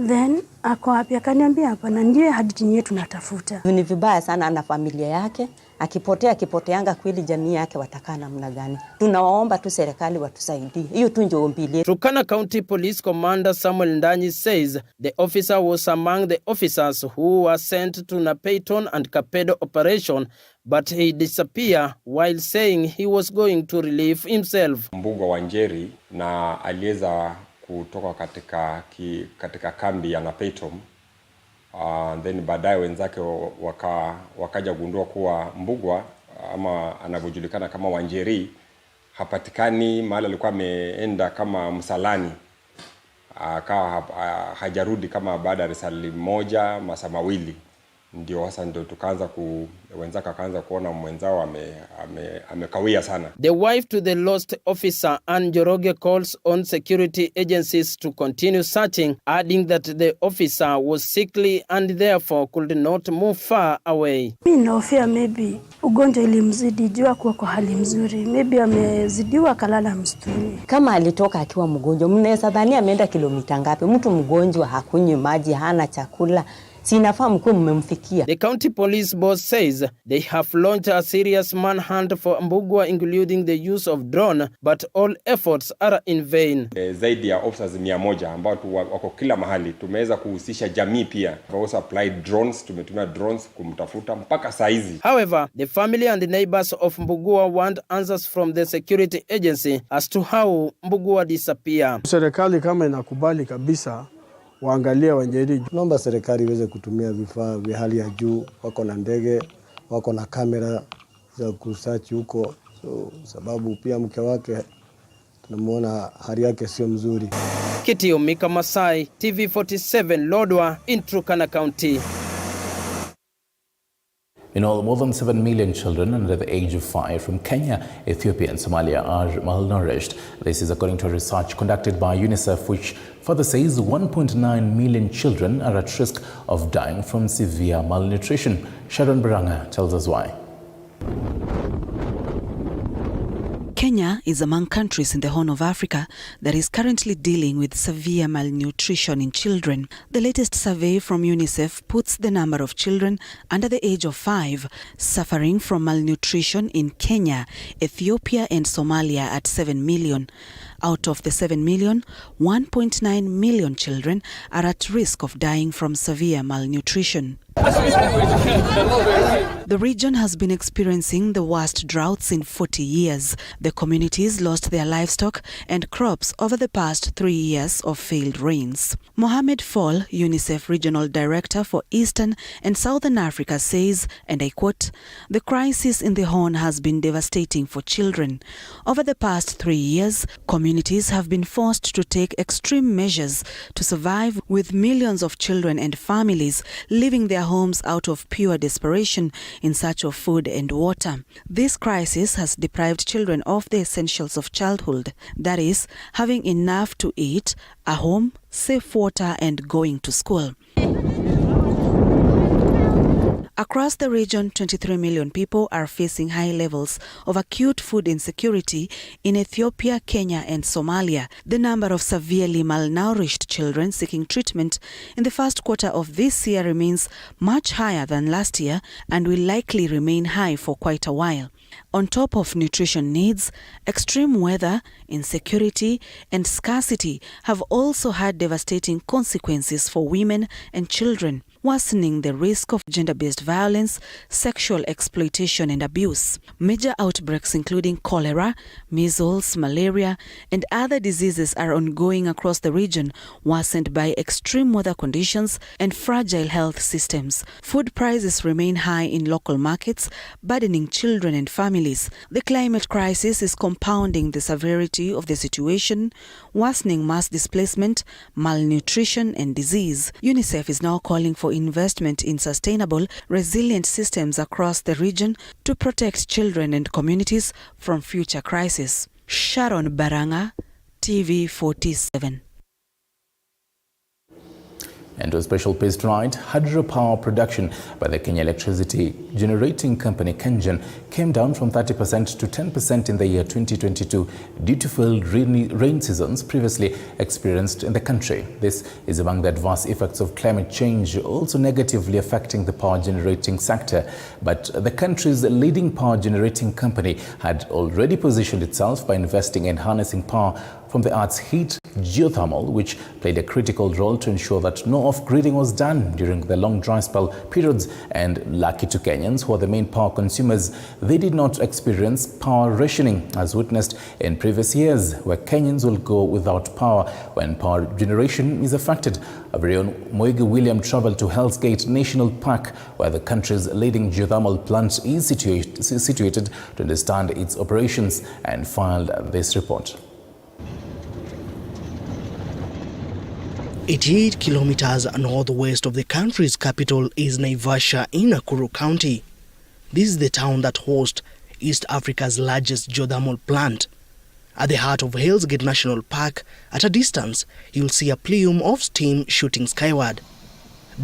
Then ako wapi? Akaniambia hapana, ndiye hadithi yetu tunatafuta. Ni vibaya sana na familia yake. Akipoteanga kweli jamii yake watakaa namna gani? Tunawaomba tu serikali watusaidie. Hiyo tu ndio ombi letu. Turkana County Police Commander Samuel Ndanyi says the officer was among the officers who were sent to Napeyton and Kapedo operation, but he disappeared while saying he was going to relieve himself. Mbugwa wa Njeri na aliweza kutoka katika kambi ya Napeyton. Then baadaye wenzake wakaja gundua kuwa Mbugwa ama anavyojulikana kama Wanjeri hapatikani mahali alikuwa ameenda kama msalani. Hajarudi kama baada ya risali moja masaa mawili. Ndio hasa ndio wenzake akaanza kuona mwenzao amekawia sana. The wife to the lost officer Ann Joroge calls on security agencies to continue searching, adding that the officer was sickly and therefore could not move far away. Mimi naofia maybe ugonjwa ilimzidi, jua kuwa kwa hali mzuri. Maybe amezidiwa kalala msituni. Kama alitoka akiwa mgonjwa, mnaweza dhani ameenda kilomita ngapi? Mtu mgonjwa hakunywi maji, hana chakula. The county police boss says they have launched a serious manhunt for Mbugwa, including the use of drone, but all efforts are in vain. Zaidi ya officers 100 ambao wako kila mahali. Tumeweza kuhusisha jamii pia. We also applied drones, tumetumia drones kumtafuta mpaka saa hizi. However, the family and the neighbors of Mbugwa want answers from the security agency as to how Mbugwa disappeared. Serikali kama inakubali kabisa waangalia Wanjeri. Naomba serikali iweze kutumia vifaa vya hali ya juu, wako na ndege, wako na kamera za kusearch huko, sababu pia mke wake tunamuona hali yake sio mzuri. Kitio Mika Masai, TV47 Lodwar in Turkana County. In all, more than 7 million children under the age of 5 from Kenya, Ethiopia and Somalia are malnourished. This is according to research conducted by UNICEF, which further says 1.9 million children are at risk of dying from severe malnutrition. Sharon Baranga tells us why. Kenya is among countries in the Horn of Africa that is currently dealing with severe malnutrition in children. The latest survey from UNICEF puts the number of children under the age of 5 suffering from malnutrition in Kenya, Ethiopia and Somalia at 7 million. Out of the 7 million, 1.9 million children are at risk of dying from severe malnutrition. The region has been experiencing the worst droughts in 40 years. The communities lost their livestock and crops over the past 3 years of failed rains. Mohamed Fall, UNICEF Regional Director for Eastern and Southern Africa, says, and I quote, "The crisis in the Horn has been devastating for children. Over the past 3 years, communities have been forced to take extreme measures to survive, with millions of children and families leaving their homes out of pure desperation in search of food and water. This crisis has deprived children of the essentials of childhood, that is, having enough to eat, a home, safe water and going to school." Across the region, 23 million people are facing high levels of acute food insecurity in Ethiopia, Kenya and Somalia. The number of severely malnourished children seeking treatment in the first quarter of this year remains much higher than last year and will likely remain high for quite a while. On top of nutrition needs, extreme weather, insecurity and scarcity have also had devastating consequences for women and children. worsening the risk of gender-based violence, sexual exploitation and abuse. Major outbreaks including cholera, measles, malaria and other diseases are ongoing across the region, worsened by extreme weather conditions and fragile health systems. Food prices remain high in local markets, burdening children and families. The climate crisis is compounding the severity of the situation, worsening mass displacement, malnutrition and disease. UNICEF is now calling for investment in sustainable, resilient systems across the region to protect children and communities from future crises. Sharon Baranga, TV 47. And to a special piece tonight, hydropower production by the Kenya Electricity Generating Company, KENGEN, came down from 30% to 10% in the year 2022 due to failed rain seasons previously experienced in the country. This is among the adverse effects of climate change, also negatively affecting the power generating sector. But the country's leading power generating company had already positioned itself by investing in harnessing power from the earth's heat, geothermal, which played a critical role to ensure that no off-gridding was done during the long dry spell periods. And lucky to Kenyans, who are the main power consumers, they did not experience power rationing as witnessed in previous years, where Kenyans will go without power when power generation is affected. Our very own Moigi William traveled to Hell's Gate National Park, where the country's leading geothermal plant is situated, to understand its operations, and filed this report. 88 kilometers northwest of the country's capital is Naivasha in Nakuru County. This is the town that hosts East Africa's largest geothermal plant. At the heart of Hell's Gate National Park, at a distance, you'll see a plume of steam shooting skyward.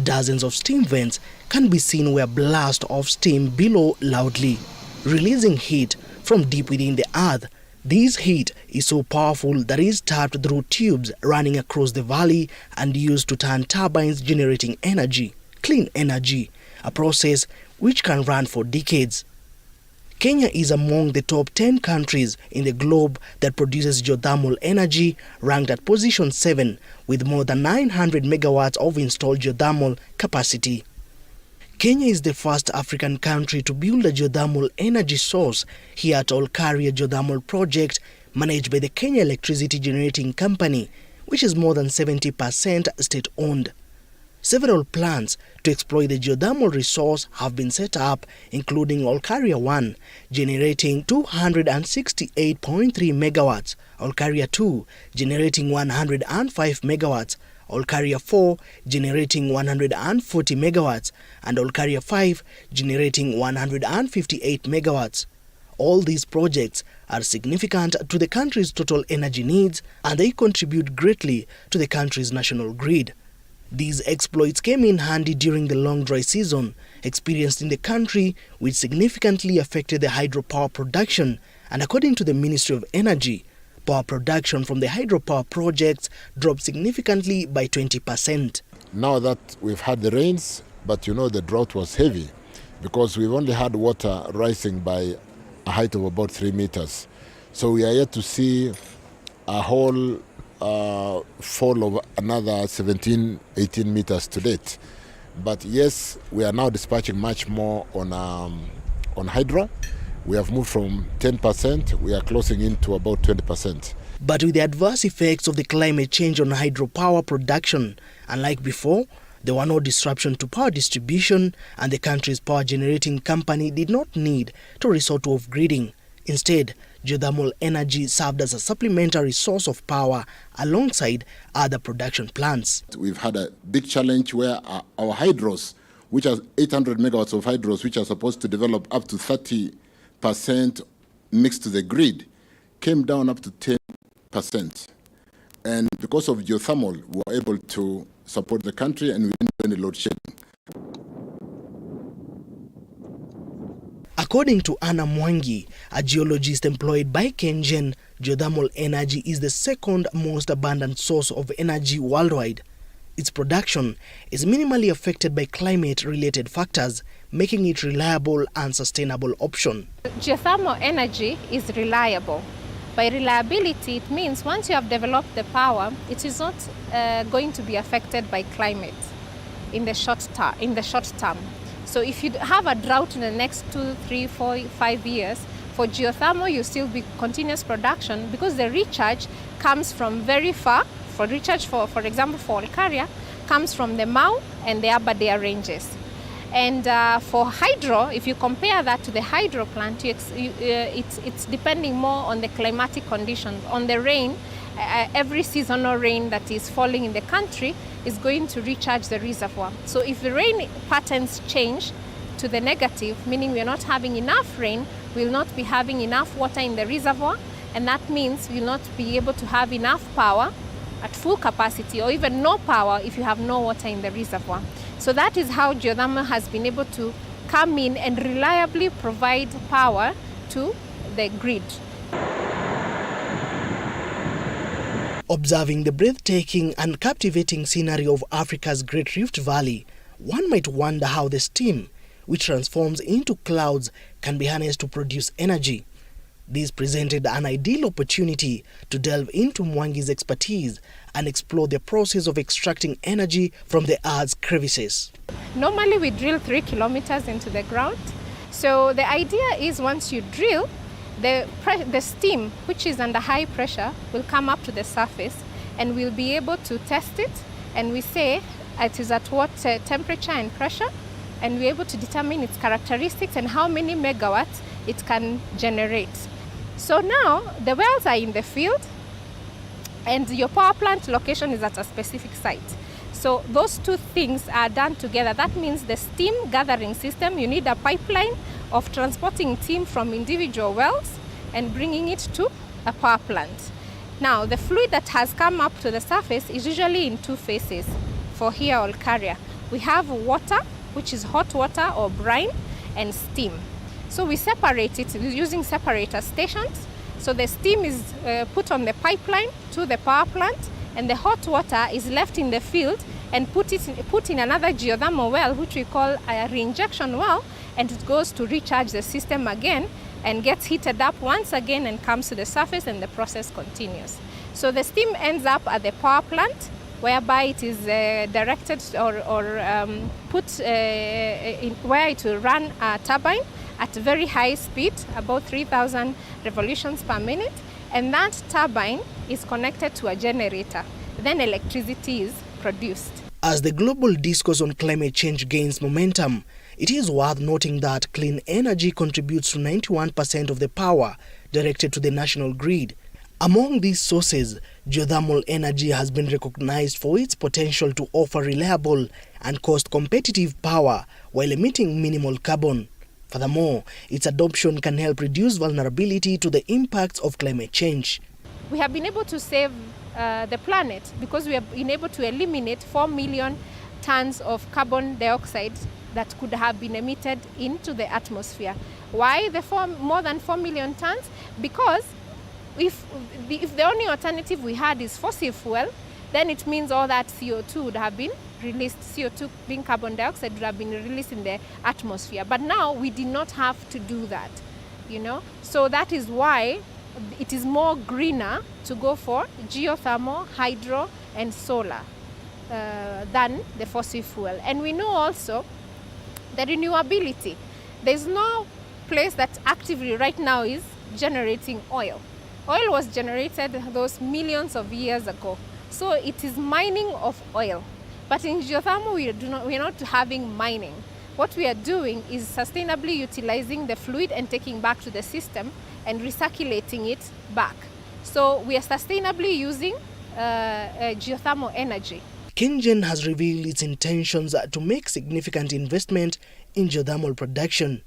Dozens of steam vents can be seen where blasts of steam bellow loudly, releasing heat from deep within the earth. This heat is so powerful that it is tapped through tubes running across the valley and used to turn turbines generating energy, clean energy, a process which can run for decades. Kenya is among the top 10 countries in the globe that produces geothermal energy, ranked at position 7 with more than 900 megawatts of installed geothermal capacity. Kenya is the first African country to build a geothermal energy source here at Olkaria Geothermal Project, managed by the Kenya Electricity Generating Company, which is more than 70% state-owned. Several plans to exploit the geothermal resource have been set up, including Olkaria 1, generating 268.3 megawatts, Olkaria 2, generating 105 megawatts, Olkaria 4 generating 140 megawatts, and Olkaria 5 generating 158 megawatts. All these projects are significant to the country's total energy needs, and they contribute greatly to the country's national grid. These exploits came in handy during the long dry season experienced in the country, which significantly affected the hydropower production, and according to the Ministry of Energy, power production from the hydropower projects dropped significantly by 20%. Now that we've had the rains, but you know the drought was heavy because we've only had water rising by a height of about 3 meters. So we are yet to see a whole fall of another 17, 18 meters to date. But yes, we are now dispatching much more on hydro. We have moved from 10%, we are closing into about 20%. But with the adverse effects of the climate change on hydropower production, unlike before, there were no disruption to power distribution, and the country's power generating company did not need to resort to off-gridding. Instead, geothermal energy served as a supplementary source of power alongside other production plants. We've had a big challenge where our hydros, which are 800 megawatts of hydros, which are supposed to develop up to 30% mixed to the grid, came down up to 10%. And because of geothermal, we were able to support the country and we didn't do any load shedding. According to Anna Mwangi, a geologist employed by KENGEN, geothermal energy is the second most abundant source of energy worldwide. Its production is minimally affected by climate-related factors, making it reliable and sustainable option. Geothermal energy is reliable. By reliability, it means once you have developed the power, it is not going to be affected by climate. in the short term. So if you have a drought in the next 2, 3, 4, 5 years, for geothermal you still be continuous production because the recharge comes from very far. For recharge, for example, for Olkaria, comes from the Mau and the Aberdare ranges. And for hydro, if you compare that to the hydro plant, it's depending more on the climatic conditions, on the rain. Every seasonal rain that is falling in the country is going to recharge the reservoir. So if the rain patterns change to the negative, meaning we're not having enough rain, we'll not be having enough water in the reservoir, and that means we'll not be able to have enough power at full capacity, or even no power if you have no water in the reservoir. So that is how geothermal has been able to come in and reliably provide power to the grid. Observing the breathtaking and captivating scenery of Africa's Great Rift Valley, one might wonder how the steam, which transforms into clouds, can be harnessed to produce energy. This presented an ideal opportunity to delve into Mwangi's expertise and explore the process of extracting energy from the Earth's crevices. Normally we drill 3 kilometers into the ground. So the idea is once you drill, the steam, which is under high pressure, will come up to the surface and we'll be able to test it. And we say it is at what temperature and pressure, and we're able to determine its characteristics and how many megawatts it can generate. So now the wells are in the field and your power plant location is at a specific site. So those two things are done together. That means the steam gathering system, you need a pipeline of transporting steam from individual wells and bringing it to a power plant. Now the fluid that has come up to the surface is usually in 2 phases. For here, Olkaria, we have water, which is hot water or brine, and steam. So we separate it using separator stations. So the steam is put on the pipeline to the power plant, and the hot water is left in the field and put in another geothermal well, which we call a reinjection well, and it goes to recharge the system again and gets heated up once again and comes to the surface, and the process continues. So the steam ends up at the power plant, whereby it is directed or put where it will run a turbine at very high speed, about 3,000 revolutions per minute, and that turbine is connected to a generator. Then electricity is produced. As the global discourse on climate change gains momentum, it is worth noting that clean energy contributes to 91% of the power directed to the national grid. Among these sources, geothermal energy has been recognized for its potential to offer reliable and cost-competitive power while emitting minimal carbon. Furthermore, its adoption can help reduce vulnerability to the impacts of climate change. We have been able to save the planet because we have been able to eliminate 4 million tons of carbon dioxide that could have been emitted into the atmosphere. Why more than 4 million tons? Because if the only alternative we had is fossil fuel, then it means all that CO2 would have been released. CO2 being carbon dioxide would have been released in the atmosphere. But now we did not have to do that, you know. So that is why it is more greener to go for geothermal, hydro, and solar than the fossil fuel. And we know also the renewability. There's no place that actively right now is generating oil. Oil was generated those millions of years ago. So it is mining of oil. But in geothermal, we are not having mining. What we are doing is sustainably utilizing the fluid and taking back to the system and recirculating it back. So we are sustainably using geothermal energy. KenGen has revealed its intentions to make significant investment in geothermal production.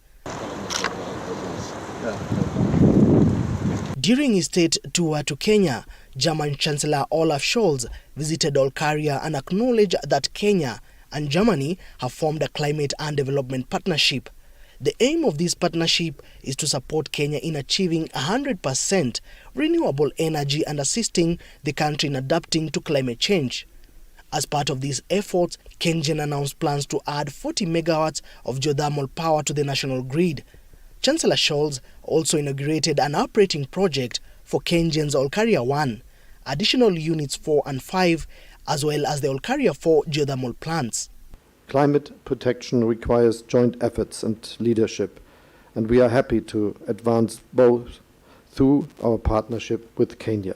During his state tour to Kenya, German Chancellor Olaf Scholz visited Olkaria and acknowledged that Kenya and Germany have formed a climate and development partnership. The aim of this partnership is to support Kenya in achieving 100% renewable energy and assisting the country in adapting to climate change. As part of these efforts, KenGen announced plans to add 40 megawatts of geothermal power to the national grid. Chancellor Scholz also inaugurated an operating project for KenGen's Olkaria 1, additional units 4 and 5, as well as the Olkaria 4 geothermal plants. Climate protection requires joint efforts and leadership, and we are happy to advance both through our partnership with Kenya.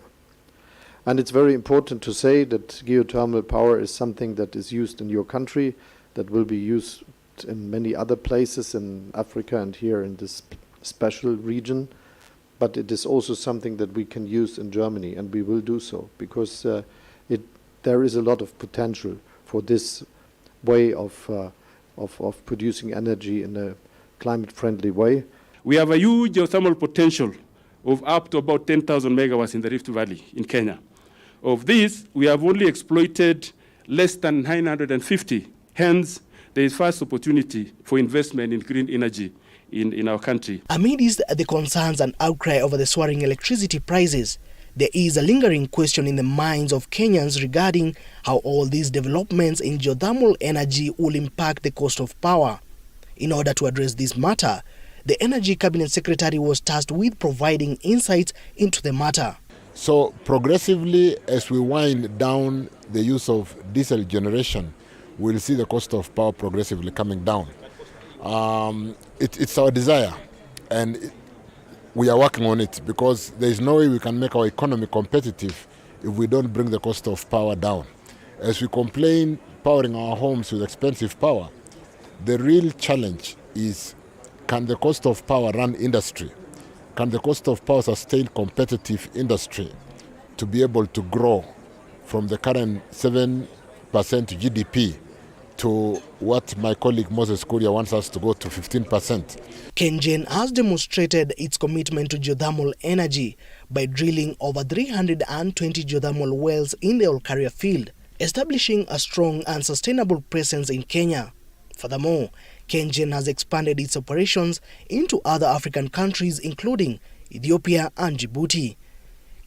And it's very important to say that geothermal power is something that is used in your country, that will be used in many other places in Africa and here in this special region. But it is also something that we can use in Germany, and we will do so, because there is a lot of potential for this way of producing energy in a climate-friendly way. We have a huge geothermal potential of up to about 10,000 megawatts in the Rift Valley in Kenya. Of this, we have only exploited less than 950. Hence, there is first opportunity for investment in green energy in our country. Amidst the concerns and outcry over the soaring electricity prices, there is a lingering question in the minds of Kenyans regarding how all these developments in geothermal energy will impact the cost of power. In order to address this matter, the Energy Cabinet Secretary was tasked with providing insights into the matter. So progressively, as we wind down the use of diesel generation, we'll see the cost of power progressively coming down. It's our desire, and we are working on it, because there is no way we can make our economy competitive if we don't bring the cost of power down. As we complain powering our homes with expensive power, the real challenge is, can the cost of power run industry? Can the cost of power sustain competitive industry to be able to grow from the current 7% GDP to what my colleague Moses Kuria wants us to go to 15%. KenGen has demonstrated its commitment to geothermal energy by drilling over 320 geothermal wells in the Olkaria field, establishing a strong and sustainable presence in Kenya. Furthermore, KenGen has expanded its operations into other African countries, including Ethiopia and Djibouti.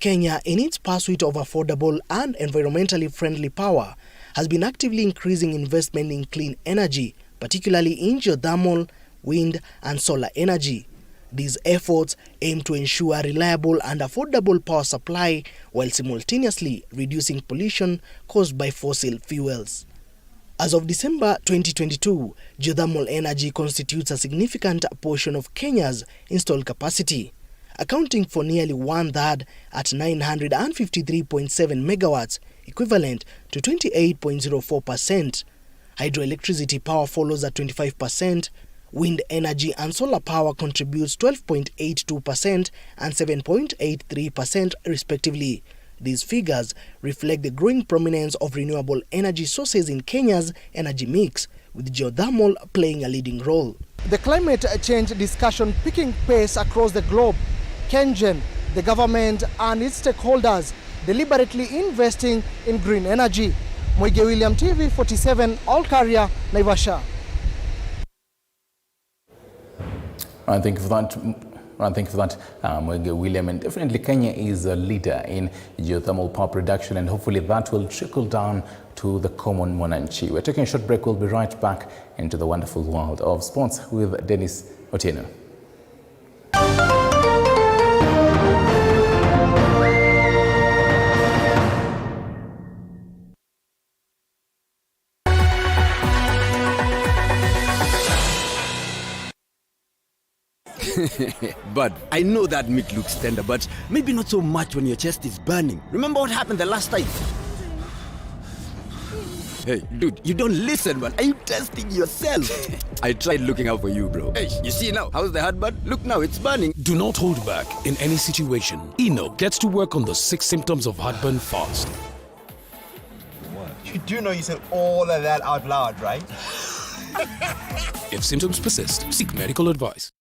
Kenya, in its pursuit of affordable and environmentally friendly power, has been actively increasing investment in clean energy, particularly in geothermal, wind and solar energy. These efforts aim to ensure reliable and affordable power supply while simultaneously reducing pollution caused by fossil fuels. As of December 2022, geothermal energy constitutes a significant portion of Kenya's installed capacity, accounting for nearly one-third at 953.7 megawatts, equivalent to 28.04%. Hydroelectricity power follows at 25%, wind energy and solar power contributes 12.82% and 7.83% respectively. These figures reflect the growing prominence of renewable energy sources in Kenya's energy mix, with geothermal playing a leading role. The climate change discussion picking pace across the globe, KenGen, the government and its stakeholders deliberately investing in green energy. Mwige William, TV 47, Olkaria, Naivasha. And thank you for that, Mwige William. And definitely Kenya is a leader in geothermal power production, and hopefully that will trickle down to the common mwananchi. We're taking a short break. We'll be right back into the wonderful world of sports with Dennis Otieno. But I know that meat looks tender, but maybe not so much when your chest is burning. Remember what happened the last time? Hey, dude, you don't listen, man. Are you testing yourself? I tried looking out for you, bro. Hey, you see now? How's the heartburn? Look now, it's burning. Do not hold back in any situation. Eno gets to work on the 6 symptoms of heartburn fast. What? You do know you said all of that out loud, right? If symptoms persist, seek medical advice.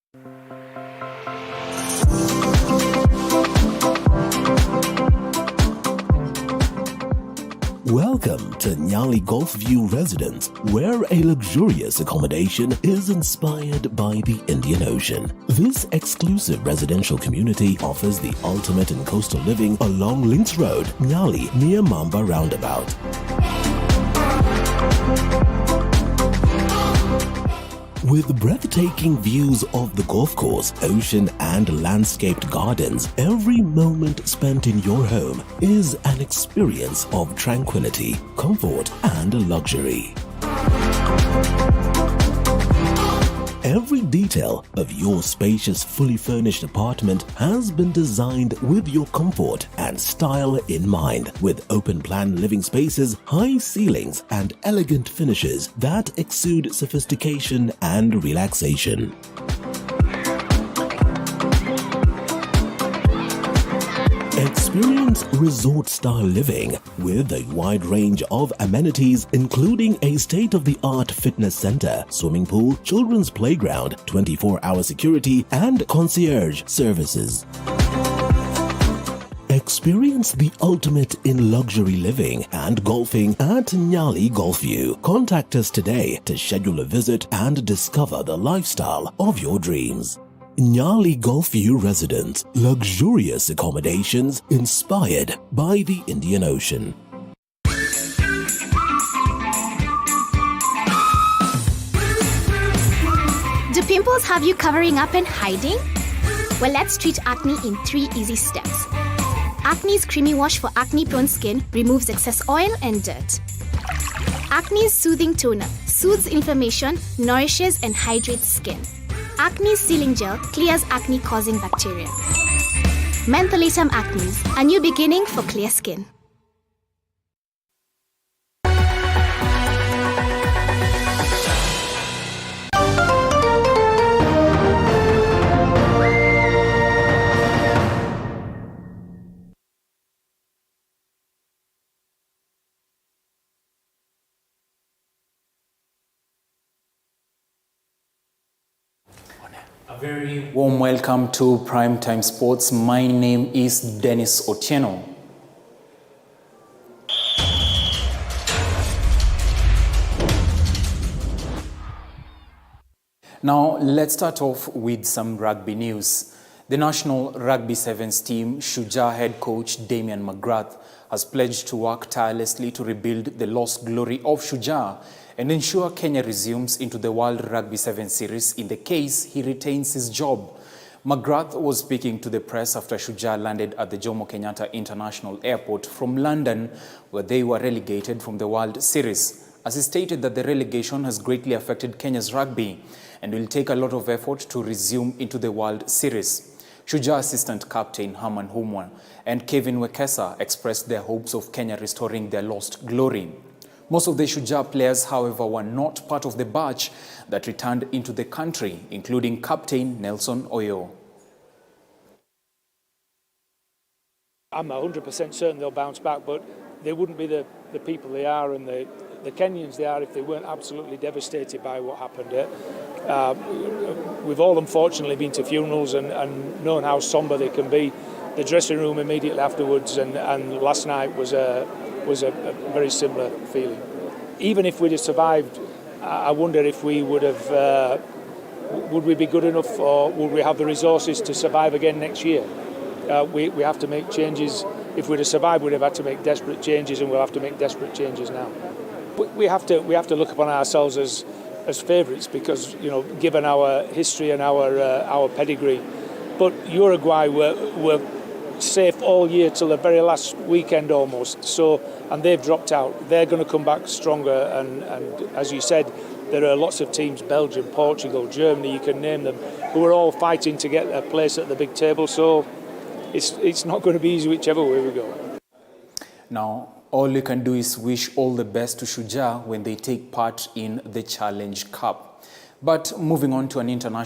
Welcome to Nyali Golf View Residence, where a luxurious accommodation is inspired by the Indian Ocean. This exclusive residential community offers the ultimate in coastal living along Links Road, Nyali, near Mamba Roundabout. With breathtaking views of the golf course, ocean and landscaped gardens, every moment spent in your home is an experience of tranquility, comfort and luxury. Every detail of your spacious, fully furnished apartment has been designed with your comfort and style in mind, with open-plan living spaces, high ceilings, and elegant finishes that exude sophistication and relaxation. Experience resort-style living with a wide range of amenities, including a state-of-the-art fitness center, swimming pool, children's playground, 24-hour security, and concierge services. Experience the ultimate in luxury living and golfing at Nyali Golfview. Contact us today to schedule a visit and discover the lifestyle of your dreams. Nyali Golfview Residence, luxurious accommodations inspired by the Indian Ocean. Do pimples have you covering up and hiding? Well, let's treat acne in 3 easy steps. Acne's Creamy Wash for acne-prone skin removes excess oil and dirt. Acne's Soothing Toner soothes inflammation, nourishes and hydrates skin. Acne's Sealing Gel clears acne-causing bacteria. Mentholatum Acne's, a new beginning for clear skin. A very warm welcome to Primetime Sports. My name is Dennis Otieno. Now, let's start off with some rugby news. The National Rugby Sevens team, Shujaa head coach Damian McGrath, has pledged to work tirelessly to rebuild the lost glory of Shujaa and ensure Kenya resumes into the World Rugby Sevens series in the case he retains his job. McGrath was speaking to the press after Shujaa landed at the Jomo Kenyatta International Airport from London, where they were relegated from the World Series. As he stated that the relegation has greatly affected Kenya's rugby and will take a lot of effort to resume into the World Series. Shujaa assistant captain Herman Humwa and Kevin Wekesa expressed their hopes of Kenya restoring their lost glory. Most of the Shujaa players, however, were not part of the batch that returned into the country, including captain Nelson Oyo. I'm 100% certain they'll bounce back, but they wouldn't be the people they are and the Kenyans they are if they weren't absolutely devastated by what happened. We've all unfortunately been to funerals and known how somber they can be. The dressing room immediately afterwards and last night was a very similar feeling. Even if we'd have survived, I wonder if we would have, would we be good enough or would we have the resources to survive again next year? We have to make changes. If we'd have survived, we'd have had to make desperate changes, and we'll have to make desperate changes now. We have to look upon ourselves as favourites because, you know, given our history and our pedigree. But Uruguay were safe all year till the very last weekend almost. So, and they've dropped out. They're going to come back stronger. And as you said, there are lots of teams, Belgium, Portugal, Germany, you can name them, who are all fighting to get a place at the big table. So it's not going to be easy whichever way we go. Now, all you can do is wish all the best to Shujaa when they take part in the Challenge Cup. But moving on to an international